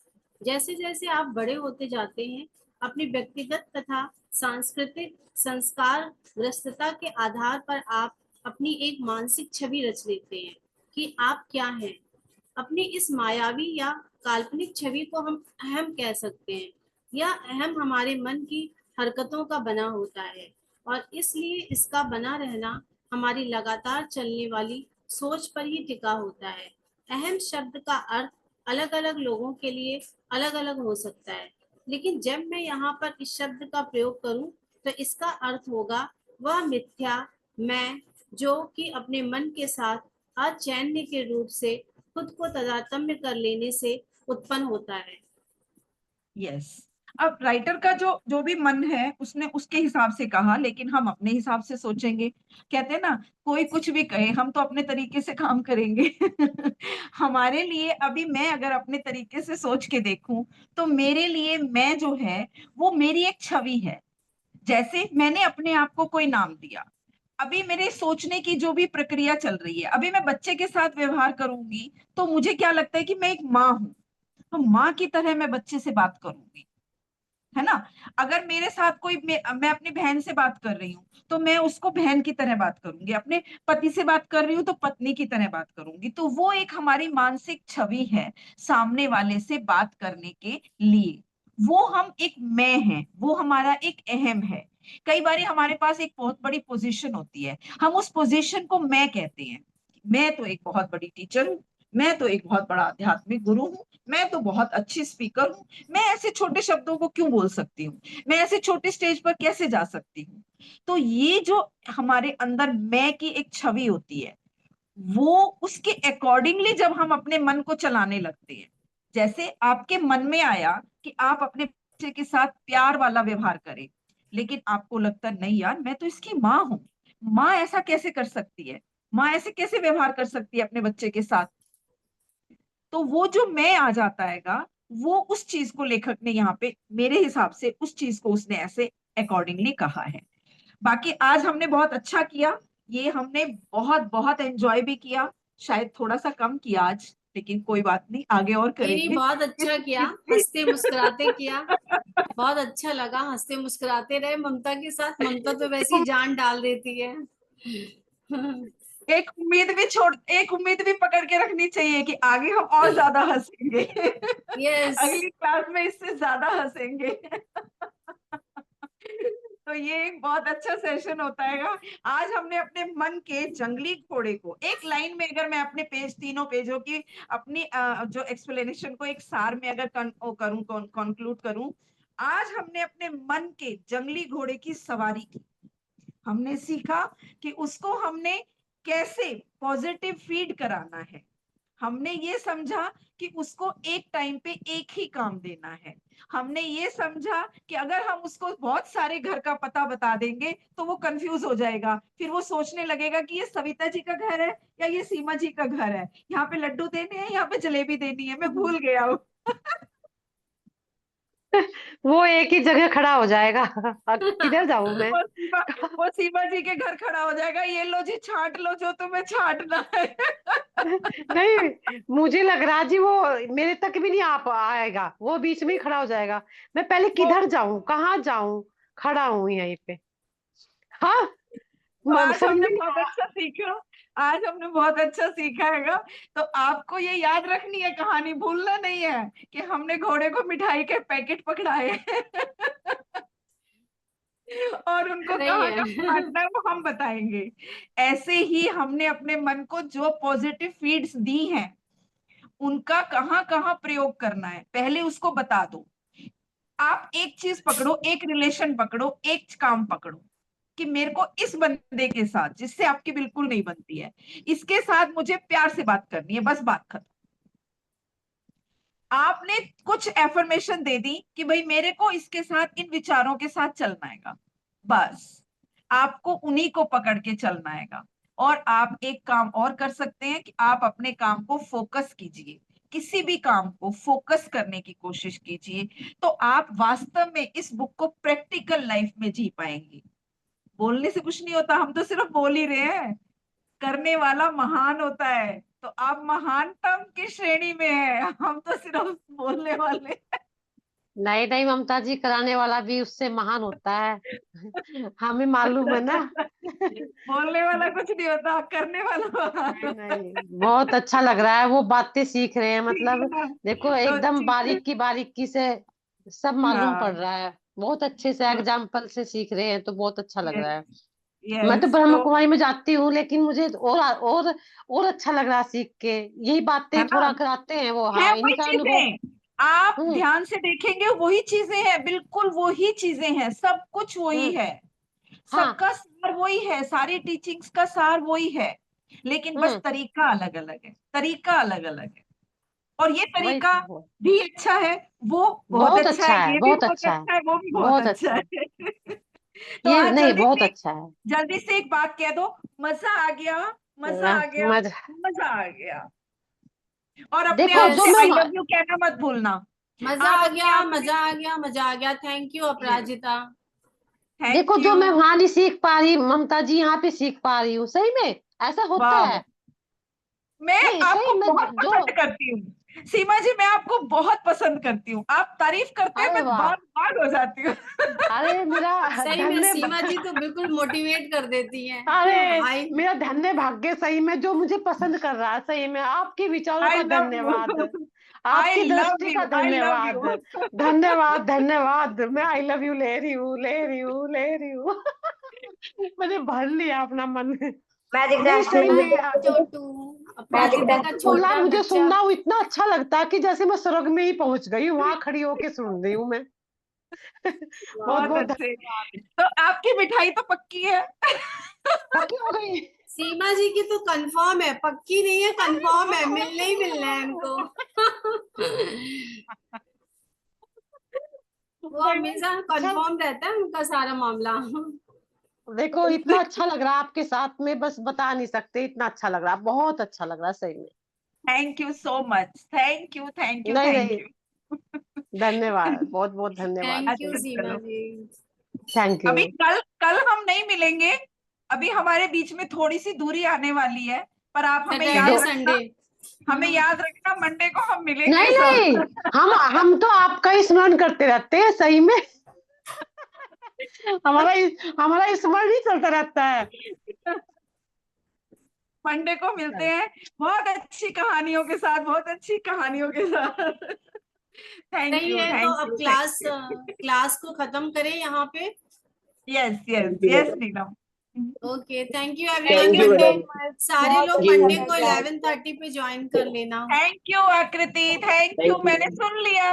S2: जैसे जैसे आप बड़े होते जाते हैं, अपनी व्यक्तिगत तथा सांस्कृतिक संस्कार ग्रस्तता के आधार पर आप अपनी एक मानसिक छवि रच लेते हैं कि आप क्या हैं। अपनी इस मायावी या काल्पनिक छवि को हम अहम कह सकते हैं। यह अहम हमारे मन की हरकतों का बना होता है, और इसलिए इसका बना रहना हमारी लगातार चलने वाली सोच पर ही टिका होता है। अहम शब्द का अर्थ अलग अलग लोगों के लिए अलग अलग हो सकता है, लेकिन जब मैं यहाँ पर इस शब्द का प्रयोग करूँ तो इसका अर्थ होगा वह मिथ्या मैं, जो कि अपने मन के साथ अचैन्य के रूप से खुद को तादात्म्य कर लेने से उत्पन्न होता है।
S1: यस, अब राइटर का जो जो भी मन है उसने उसके हिसाब से कहा, लेकिन हम अपने हिसाब से सोचेंगे। कहते हैं ना, कोई कुछ भी कहे, हम तो अपने तरीके से काम करेंगे। हमारे लिए अभी मैं अगर अपने तरीके से सोच के देखूं, तो मेरे लिए मैं जो है वो मेरी एक छवि है। जैसे मैंने अपने आप को कोई नाम दिया, अभी मेरे सोचने की जो भी प्रक्रिया चल रही है, अभी मैं बच्चे के साथ व्यवहार करूंगी तो मुझे क्या लगता है कि मैं एक माँ हूं, तो माँ की तरह मैं बच्चे से बात करूंगी, है ना। अगर मेरे साथ कोई मैं अपनी बहन से बात कर रही हूँ तो मैं उसको बहन की तरह बात करूंगी, अपने पति से बात कर रही हूँ तो पत्नी की तरह बात करूंगी। तो वो एक हमारी मानसिक छवि है सामने वाले से बात करने के लिए। वो हम एक मैं है, वो हमारा एक अहम है। कई बार हमारे पास एक बहुत बड़ी पोजीशन होती है, हम उस पोजीशन को मैं कहते हैं। मैं तो एक बहुत बड़ी टीचर हूँ, मैं तो एक बहुत बड़ा आध्यात्मिक गुरु हूँ, मैं तो बहुत अच्छी स्पीकर हूँ। मैं ऐसे छोटे शब्दों को क्यों बोल सकती हूँ, मैं ऐसे छोटे स्टेज पर कैसे जा सकती हूँ। तो ये जो हमारे अंदर मैं की एक छवि होती है, वो उसके अकॉर्डिंगली जब हम अपने मन को चलाने लगते हैं, जैसे आपके मन में आया कि आप अपने बच्चे के साथ प्यार वाला व्यवहार करें, लेकिन आपको लगता नहीं यार मैं तो इसकी माँ हूं, माँ ऐसा कैसे कर सकती है, माँ ऐसे कैसे व्यवहार कर सकती है अपने बच्चे के साथ। तो वो जो मैं आ जाता हैगा, वो उस चीज को लेखक ने यहाँ पे मेरे हिसाब से उस चीज को उसने ऐसे अकॉर्डिंगली कहा है। बाकी आज हमने बहुत अच्छा किया, ये हमने बहुत बहुत एंजॉय भी किया। शायद थोड़ा सा कम किया आज, लेकिन कोई बात नहीं, आगे और
S2: नहीं नहीं,
S1: करेंगे।
S2: बहुत अच्छा किया, हंसते मुस्कुराते किया, बहुत अच्छा लगा, हंसते मुस्कुराते रहे ममता के साथ। ममता तो वैसे ही जान डाल देती है।
S1: एक उम्मीद भी पकड़ के रखनी चाहिए कि आगे हम और ज्यादा हंसेंगे।
S2: यस।
S1: अगली क्लास में इससे ज्यादा हंसेंगे। तो ये एक बहुत अच्छा सेशन होता है। आज हमने अपने मन के जंगली घोड़े को एक लाइन में, अगर मैं अपने तीनों पेजों की अपनी जो एक्सप्लेनेशन को एक सार में अगर कंक्लूड करूं, आज हमने अपने मन के जंगली घोड़े की सवारी की। हमने सीखा कि उसको हमने कैसे पॉजिटिव फीड कराना है। हमने ये समझा कि उसको एक टाइम पे एक ही काम देना है। हमने ये समझा कि अगर हम उसको बहुत सारे घर का पता बता देंगे तो वो कंफ्यूज हो जाएगा, फिर वो सोचने लगेगा कि ये सविता जी का घर है या ये सीमा जी का घर है, यहाँ पे लड्डू देने हैं, यहाँ पे जलेबी देनी है, मैं भूल गया हूँ।
S6: वो एक ही जगह खड़ा हो जाएगा। किधर जाऊं मैं?
S1: वो सीमा वो सीमा जी के घर खड़ा हो जाएगा, ये लो जी छांट लो जो तुम्हें छांटना है।
S6: नहीं, मुझे लग रहा जी वो मेरे तक भी नहीं आएगा, वो बीच में ही खड़ा हो जाएगा। मैं पहले
S1: वो
S6: किधर जाऊं, कहाँ जाऊं? खड़ा हूं यहीं पे। हाँ,
S1: आज
S6: समझ
S1: हमने
S6: में नहीं
S1: बहुत
S6: आया।
S1: अच्छा सीखा। आज हमने बहुत अच्छा सीखा हैगा। तो आपको ये याद रखनी है, कहानी भूलना नहीं है कि हमने घोड़े को मिठाई के पैकेट पकड़ाए। और उनको
S2: सही
S1: कहाँ कहाँ
S2: है।
S1: काटना है वो हम बताएंगे। ऐसे ही हमने अपने मन को जो पॉजिटिव फीड्स दी हैं, उनका कहाँ कहाँ प्रयोग करना है पहले उसको बता दो। आप एक चीज पकड़ो, एक रिलेशन पकड़ो, एक काम पकड़ो कि मेरे को इस बंदे के साथ, जिससे आपकी बिल्कुल नहीं बनती है, इसके साथ मुझे प्यार से बात करनी है, बस बात खत्म। आपने कुछ एफर्मेशन दे दी कि भाई मेरे को इसके साथ इन विचारों के साथ चलना हैगा, बस आपको उन्हीं को पकड़ के चलना हैगा। और आप एक काम और कर सकते हैं कि आप अपने काम को फोकस कीजिए, किसी भी काम को फोकस करने की कोशिश कीजिए, तो आप वास्तव में इस बुक को प्रैक्टिकल लाइफ में जी पाएंगे। बोलने से कुछ नहीं होता, हम तो सिर्फ बोल ही रहे हैं, करने वाला महान होता है। तो आप महानतम की श्रेणी में है, हम तो सिर्फ बोलने वाले।
S6: नहीं नहीं ममता जी, कराने वाला भी उससे महान होता है। हमें मालूम है ना।
S1: बोलने वाला कुछ नहीं होता, करने वाला महान
S6: नहीं
S1: होता
S6: नहीं, बहुत अच्छा लग रहा है, वो बातें सीख रहे हैं,
S1: ठीक है
S6: मतलब
S1: ना।
S6: देखो
S1: तो
S6: एकदम
S1: ठीक है।
S6: बारीकी बारीकी से सब मालूम पड़
S1: हाँ।
S6: रहा है। बहुत अच्छे से
S1: तो
S6: एग्जाम्पल से सीख रहे हैं, तो बहुत अच्छा लग रहा
S1: यस,
S6: है। मैं तो
S1: यस।
S6: ब्रह्म
S1: तो
S6: कुमारी में जाती हूँ, लेकिन मुझे और अच्छा लग रहा है सीख के। यही
S1: है
S6: बातें
S1: ना,
S6: थोड़ा कराते हैं वो,
S1: है
S6: हाँ,
S1: वही
S6: इन्हीं का अनुभव।
S1: चीजें, आप
S6: हम्म।
S1: ध्यान से देखेंगे वही चीजें हैं, बिल्कुल वही चीजें हैं, सब कुछ वही
S6: हम्म।
S1: है।
S6: हाँ।
S1: सबका सार वही है, सारी टीचिंग्स का सार वही है, लेकिन बस
S6: हम्म।
S1: तरीका अलग अलग है, तरीका अलग अलग है। और ये
S6: वही
S1: तरीका
S6: तो।
S1: भी अच्छा है, वो बहुत
S6: बहुत
S1: अच्छा
S6: अच्छा
S1: है,
S6: है,
S1: ये भी
S6: बहुत
S1: बहुत
S6: अच्छा है,
S1: अच्छा है, वो भी बहुत
S6: बहुत
S1: अच्छा
S6: अच्छा है।
S1: है। तो
S6: ये
S1: आज
S6: नहीं, बहुत अच्छा है।
S1: जल्दी से एक बात कह दो, मजा आ गया, मजा आ गया,
S6: मजा।
S1: मजा आ गया। और अपने
S6: देखो
S1: आप
S6: जो
S1: से
S2: यस,
S6: मैं
S1: आई लव यू कहना मत भूलना।
S2: मजा
S1: आप
S2: आ
S1: अपने
S2: गया,
S1: आप से
S2: मजा आ गया, मजा आ गया। थैंक यू अपराजिता।
S6: देखो
S1: थैंक
S6: जो
S1: यू।
S6: मैं वहां नहीं सीख पा रही, ममता जी यहाँ पे सीख पा रही हूँ। सही में ऐसा होता
S1: वाह,
S6: है।
S1: मैं
S6: नहीं
S1: आपको
S6: सही में
S1: बहुत
S6: जो
S1: पसंद करती हूँ सीमा जी, मैं आपको बहुत पसंद करती हूँ। आप तारीफ करते हैं,
S6: अरे
S1: मैं
S6: वाह,
S1: बाग बाग हो जाती हूँ।
S6: अरे मेरा
S2: सही में सीमा
S6: धन्य
S2: जी तो बिल्कुल मोटिवेट कर देती हैं।
S6: अरे
S2: हाय,
S6: मेरा धन्य भाग्य सही में जो मुझे पसंद कर रहा है। सही में आपके विचारों
S1: आई
S6: का
S1: लव यू,
S6: धन्यवाद,
S1: आई
S6: आपकी
S1: लव
S6: दृष्टि का
S1: यू, आई लव
S6: धन्यवाद।
S1: यू।
S6: धन्यवाद, धन्यवाद। मैं आई लव यू ले रही हूँ, ले रही हूँ, ले रही हूँ। मैंने भर लिया अपना मन।
S5: मैजिक
S6: नहीं
S5: डांस
S6: सही में
S2: छोटू,
S5: मैजिक
S2: अपराजिता का
S5: डांस
S6: बोला,
S2: छोटा
S6: मुझे
S2: बच्चा।
S6: सुनना वो इतना अच्छा लगता है कि जैसे मैं स्वर्ग में ही पहुंच गई हूँ, वहां खड़ी होके सुन रही हूँ मैं। बहुत
S1: बहुत
S6: बहुत
S1: अच्छे।
S6: धन्यवाद।
S1: तो आपकी मिठाई तो पक्की है।
S6: पक्की हो गई।
S2: सीमा जी की तो कंफर्म है, पक्की नहीं है, कंफर्म है, मिलने ही मिलना है इनको। वो
S6: सही में
S2: हमेशा
S6: अच्छा।
S2: कंफर्म रहता है उनका सारा मामला।
S6: देखो इतना अच्छा लग रहा है आपके साथ में, बस बता नहीं सकते, इतना अच्छा लग रहा है, बहुत अच्छा लग रहा है सही में।
S1: Thank you so much, thank you, thank you,
S6: नहीं
S1: थैंक
S6: नहीं,
S1: यू।
S6: धन्यवाद, बहुत बहुत धन्यवाद।
S2: थैंक यू
S1: अच्छा
S2: सीमा
S1: चलो,
S2: जी।
S6: Thank you.
S1: अभी कल कल हम नहीं मिलेंगे। अभी हमारे बीच में थोड़ी सी दूरी आने वाली है, पर आप हमें
S2: सैटरडे
S1: याद
S6: दो
S1: रखना,
S2: संडे।
S1: हमें याद रखना, मंडे को हम मिलेंगे
S6: नहीं नहीं,
S1: सब।
S6: हम तो आपका ही स्मरण करते रहते हैं सही में। हमारा स्मरण ही चलता रहता है।
S1: मंडे को मिलते हैं, बहुत अच्छी कहानियों के साथ, बहुत अच्छी कहानियों के साथ। थैंक
S2: सही
S1: यू,
S2: है, तो
S1: थैंक
S2: अब
S1: you, thank
S2: class
S1: you.
S2: Class को खत्म करें यहाँ पे।
S1: Yes yes yes Neelam.
S2: Okay, thank you
S5: thank
S2: everyone.
S5: You
S2: Monday
S5: madam.
S2: सारे
S5: बहुत
S2: लोग
S5: अच्छा
S2: मंडे
S5: था
S2: को
S5: क्लास।
S2: 11:30 पे ज्वाइन कर लेना।
S1: थैंक यू आकृति, थैंक यू,
S5: थैंक यू।
S1: मैंने सुन लिया।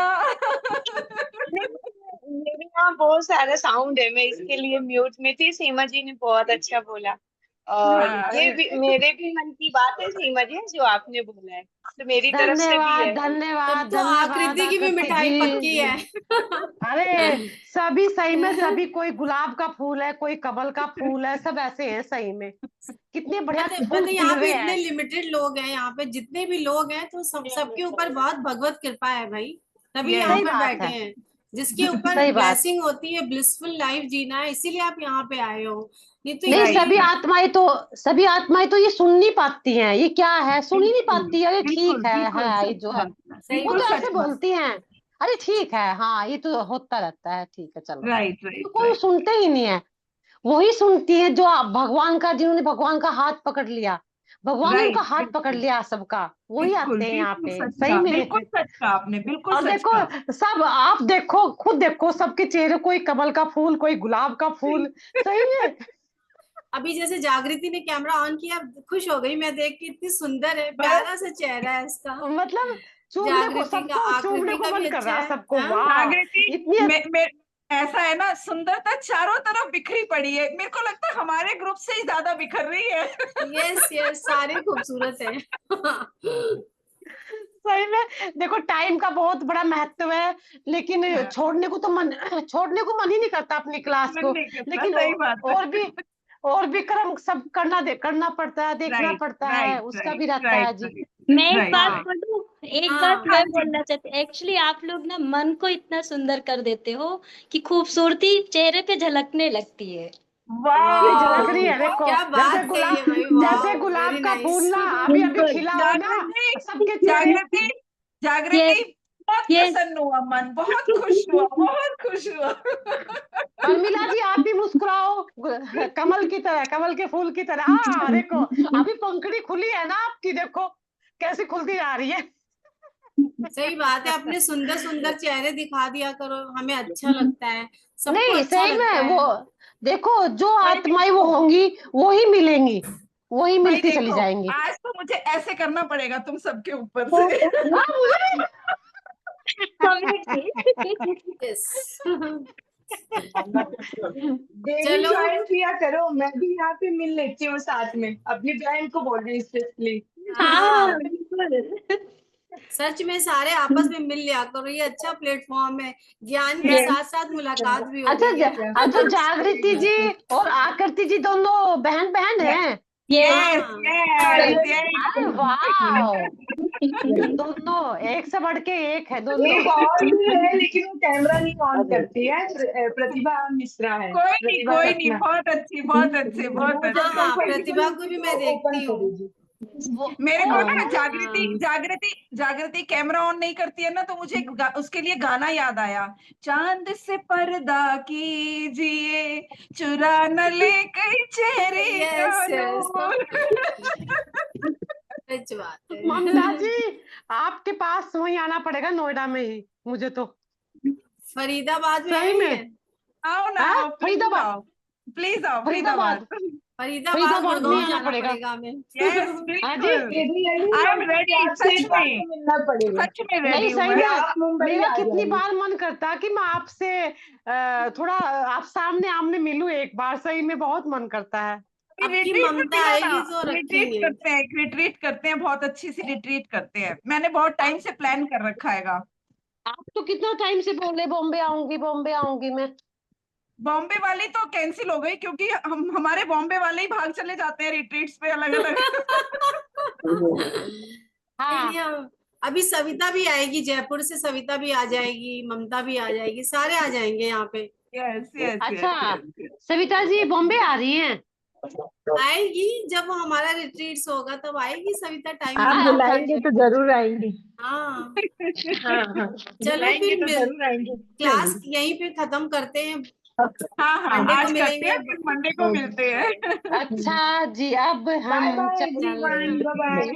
S7: मेरे यहाँ बहुत सारा साउंड है, मैं इसके लिए म्यूट में थी। सीमा जी ने बहुत अच्छा बोला, और
S1: हाँ,
S7: ये भी मेरे भी मन की बात है सीमा जी, जो आपने बोला है, तो मेरी तरफ से भी
S6: धन्यवाद,
S7: है।
S2: तब
S6: धन्यवाद,
S2: तो
S6: धन्यवाद
S2: आकृति की भी
S6: आकृति
S2: मिठाई पक्की
S6: जी।
S2: है।
S6: अरे सभी सही में, सभी कोई गुलाब का फूल है, कोई कमल का फूल है, सब ऐसे हैं सही में। कितने बढ़िया फूल
S2: पता
S6: खिल
S2: यहाँ पे
S6: रहे
S2: इतने
S6: हैं।
S2: लिमिटेड लोग हैं, यहाँ पे जितने भी लोग हैं तो सबके ऊपर बहुत भगवत कृपा है भाई, तभी यहाँ
S1: यस
S6: सही
S2: पर
S6: बात
S2: बैठे
S6: है,
S2: हैं। जिसके ऊपर
S6: सही बात।
S2: ब्लेसिंग होती है, ब्लिसफुल लाइफ जीना है, इसीलिए आप यहाँ पे आए हो। ये तो
S6: नहीं
S1: राइट
S6: सभी
S2: इतनी
S1: राइट,
S6: आत्माएं तो, सभी आत्माएं तो ये सुन नहीं पाती हैं, ये क्या है सुन ही नहीं
S1: बिल्कुल
S6: पाती। अरे
S1: बिल्कुल
S6: ठीक
S1: बिल्कुल
S6: है ये
S1: सच
S6: जो है,
S1: बात है,
S2: सही
S6: वो
S1: बिल्कुल
S6: तो
S2: बात
S1: सच
S6: ऐसे
S2: है।
S1: बात।
S6: बोलती हैं। अरे ठीक है, हाँ ये तो होता रहता है, ठीक है चलो।
S1: राइट
S6: तो
S1: राइट
S6: कोई
S1: राइट,
S6: सुनते ही नहीं है। वही सुनती है जो भगवान का, जिन्होंने भगवान का हाथ पकड़ लिया, भगवान ने उनका
S1: राइट
S6: हाथ पकड़
S1: बिल्कुल
S6: लिया सबका, वही
S1: बिल्कुल
S6: आते हैं यहाँ
S1: बिल्कुल
S6: पे
S1: सच
S6: सही
S1: कहा,
S6: में।
S1: बिल्कुल सच कहा आपने, बिल्कुल
S6: और
S1: सच
S6: देखो
S1: कहा।
S6: सब, आप देखो खुद देखो सबके चेहरे, कोई कमल का फूल, कोई गुलाब का फूल। सही में
S2: अभी जैसे जागृति ने कैमरा ऑन किया, खुश हो गई मैं देख के, इतनी सुंदर है,
S6: बस
S2: प्यारा सा चेहरा है इसका।
S6: मतलब चूमने को,
S2: जागृति का,
S6: सबको चूमने
S2: आकृति
S6: को
S2: का भी
S6: मन कर
S2: अच्छा
S6: रहा
S2: है।
S6: सबको,
S2: हाँ,
S6: वाह
S1: जागृति,
S6: इतनी।
S1: ऐसा है ना, सुंदरता चारों तरफ बिखरी पड़ी है, मेरे को लगता है हमारे ग्रुप से ही ज्यादा बिखर रही है।
S2: यस यस, सारे खूबसूरत हैं।
S6: सही में देखो टाइम का बहुत बड़ा महत्व है, लेकिन
S1: हाँ,
S6: छोड़ने को मन ही नहीं करता अपनी क्लास
S1: मन
S6: को।
S1: नहीं करता,
S6: लेकिन
S1: सही बात है।
S6: और भी कर्म सब करना पड़ता है, देखना
S1: राइट
S6: पड़ता है,
S1: राइट
S6: उसका
S1: राइट
S6: भी रहता
S1: राइट
S6: है जी।
S1: राइट
S8: मैं एक
S1: राइट
S8: बात
S2: हाँ
S1: राइट।
S8: बोलूं, एक बात
S2: हाँ,
S1: हाँ
S8: मैं
S1: जी,
S8: बोलना चाहती हूँ। एक्चुअली आप लोग ना मन को इतना सुंदर कर देते हो कि खूबसूरती चेहरे पे झलकने लगती है।
S6: अभी झलक रही
S2: वाह,
S6: है देखो,
S2: क्या
S6: जैसे
S2: बात कही
S6: गुलाब,
S2: है भाई,
S6: जैसे
S2: वाह,
S6: गुलाब
S2: वेरी
S6: का फूल
S2: नाइस।
S6: ना अभी अभी
S8: बिल्कुल।
S6: खिला हो ना,
S1: जागृति,
S6: सबके चेहरे।
S1: जागृति,
S8: ये
S1: जागृति, बहुत
S8: ये
S1: प्रसन्न हुआ मन, बहुत खुश हुआ, बहुत खुश हुआ।
S6: परमिला जी आप भी मुस्कुराओ, कमल की तरह, कमल के फूल की तरह। देखो अभी पंखड़ी खुली है ना आपकी, देखो कैसे खुलती जा रही है।
S2: सही बात है, अपने सुंदर सुंदर चेहरे दिखा दिया करो, हमें अच्छा लगता है, सबको
S6: नहीं
S2: अच्छा
S6: सही
S2: लगता
S6: में
S2: है।
S6: वो, देखो जो
S1: भाई
S6: आत्माएं वो होंगी वो ही मिलेंगी, वो ही
S1: भाई
S6: मिलती चली
S1: देखो,
S6: जाएंगी।
S1: आज तो मुझे ऐसे करना पड़ेगा तुम सबके ऊपर से।
S6: मुझे
S8: हमें भी।
S2: यस।
S7: डेली
S2: चलो,
S7: ज्वाइन किया करो, मैं भी यहाँ पे मिल लेती हूँ साथ में, अपनी बहन को बोल रही हूँ स्पेशली।
S8: हाँ
S2: हाँ,
S8: बिल्कुल।
S2: सच में सारे आपस में मिल लिया करो, ये अच्छा प्लेटफॉर्म है, ज्ञान के
S1: Yes.
S2: साथ साथ मुलाकात भी हो
S6: अच्छा
S2: गई है।
S6: अच्छा, जागृति जी और आकृति जी दोनों बहन बहन हैं?
S1: Yes,
S2: हाँ।
S1: yes, yes.
S6: अरे वाह, दोनों एक से बढ़ के एक है दोनों।
S5: एक और भी है लेकिन वो कैमरा नहीं ऑन करती है, प्रतिभा मिश्रा है।
S1: कोई नहीं,
S5: प्रतिभा
S1: कोई नहीं,
S5: सपना।
S1: बहुत अच्छी, बहुत अच्छी, बहुत
S5: वो जब
S1: अच्छी।
S2: हाँ,
S5: कंफर्टेबल
S2: प्रतिभा को
S5: होगी
S2: भी
S5: तो
S2: मैं देखती
S5: ओपन
S2: हूँ।
S5: करेगी।
S1: मेरे को ना
S2: हाँ।
S1: जागृति कैमरा ऑन नहीं करती है ना, तो मुझे उसके लिए गाना याद आया। चांद से पर्दा कीजिए, चुरा न ले कई चेहरे का
S2: Yes, yes.
S1: नूर।
S2: सच बात है।
S6: ममता जी, आपके पास वहीं आना पड़ेगा, नोएडा में ही मुझे तो।
S2: फरीदाबाद में
S6: सही
S2: है
S6: में?
S2: ये?
S1: आओ ना,
S6: हाँ,
S1: आओ, प्लीज
S6: फरीदाबाद।
S1: आओ, प्लीज आओ
S6: फरीदाबाद,
S1: फरीदाबाद।
S2: फरीदाबाद
S6: फरीदाबाद में
S2: गुड़गांव
S6: आना
S2: जाना
S6: पड़ेगा।
S2: पड़ेगा हमें।
S1: यस,
S6: हाँ जी।
S1: बिल्कुल। आई एम रेडी,
S5: आपसे
S1: सच
S5: एक बार
S1: में,
S5: तो मिलना पड़ेगा।
S1: सच में
S6: नहीं
S1: रेडी हूँ
S6: सही
S1: मैं।
S6: में,
S5: आप मुंबई
S6: मेरा
S5: आ
S6: कितनी
S5: जाइए।
S6: बार मन करता है कि मैं आपसे थोड़ा आप सामने आमने मिलूं एक बार, सही में बहुत मन करता है।
S2: अब की
S1: रिट्रीट में
S2: ममता
S1: मिला ना,
S2: आएगी तो
S1: रिट्रीट
S2: रखेंगे।
S1: करते हैं, रिट्रीट करते हैं, बहुत अच्छी सी रिट्रीट करते हैं। मैंने बहुत टाइम से प्लान कर रखा हैगा।
S6: आप तो कितना टाइम से बोले बॉम्बे आऊंगी, बॉम्बे आऊंगी मैं।
S1: बॉम्बे वाली तो कैंसिल हो गई, क्योंकि हमारे बॉम्बे वाले ही भाग चले जाते हैं रिट्रीट्स पे अलग अलग।
S6: हाँ,
S2: नहीं, अभी सविता भी आएगी, जयपुर से सविता भी आ जाएगी, ममता भी आ जाएगी, सारे आ जाएंगे यहाँ पे।
S1: यस यस
S6: अच्छा,
S1: यस।
S6: सविता जी बॉम्बे आ रही हैं?
S2: आएगी जब हमारा रिट्रीट्स होगा तब आएगी सविता, टाइम
S5: आप
S2: मिलेगा।
S5: बुलाएंगे तो जरूर आएंगी।
S2: हाँ,
S5: हाँ हाँ,
S2: चलो
S5: बुलाएंगे
S2: फिर
S5: तो जरूर आएंगे।
S2: क्लास यहीं पे खत्म करते हैं,
S1: हाँ हाँ,
S2: मंडे को
S1: आज करते
S2: मिलेंगे।
S1: हैं, फिर मंडे को मिलते हैं।
S6: अच्छा जी, अब
S5: बाय
S6: हम
S5: बाय
S6: चल
S5: एवरीवन, बाय बाय।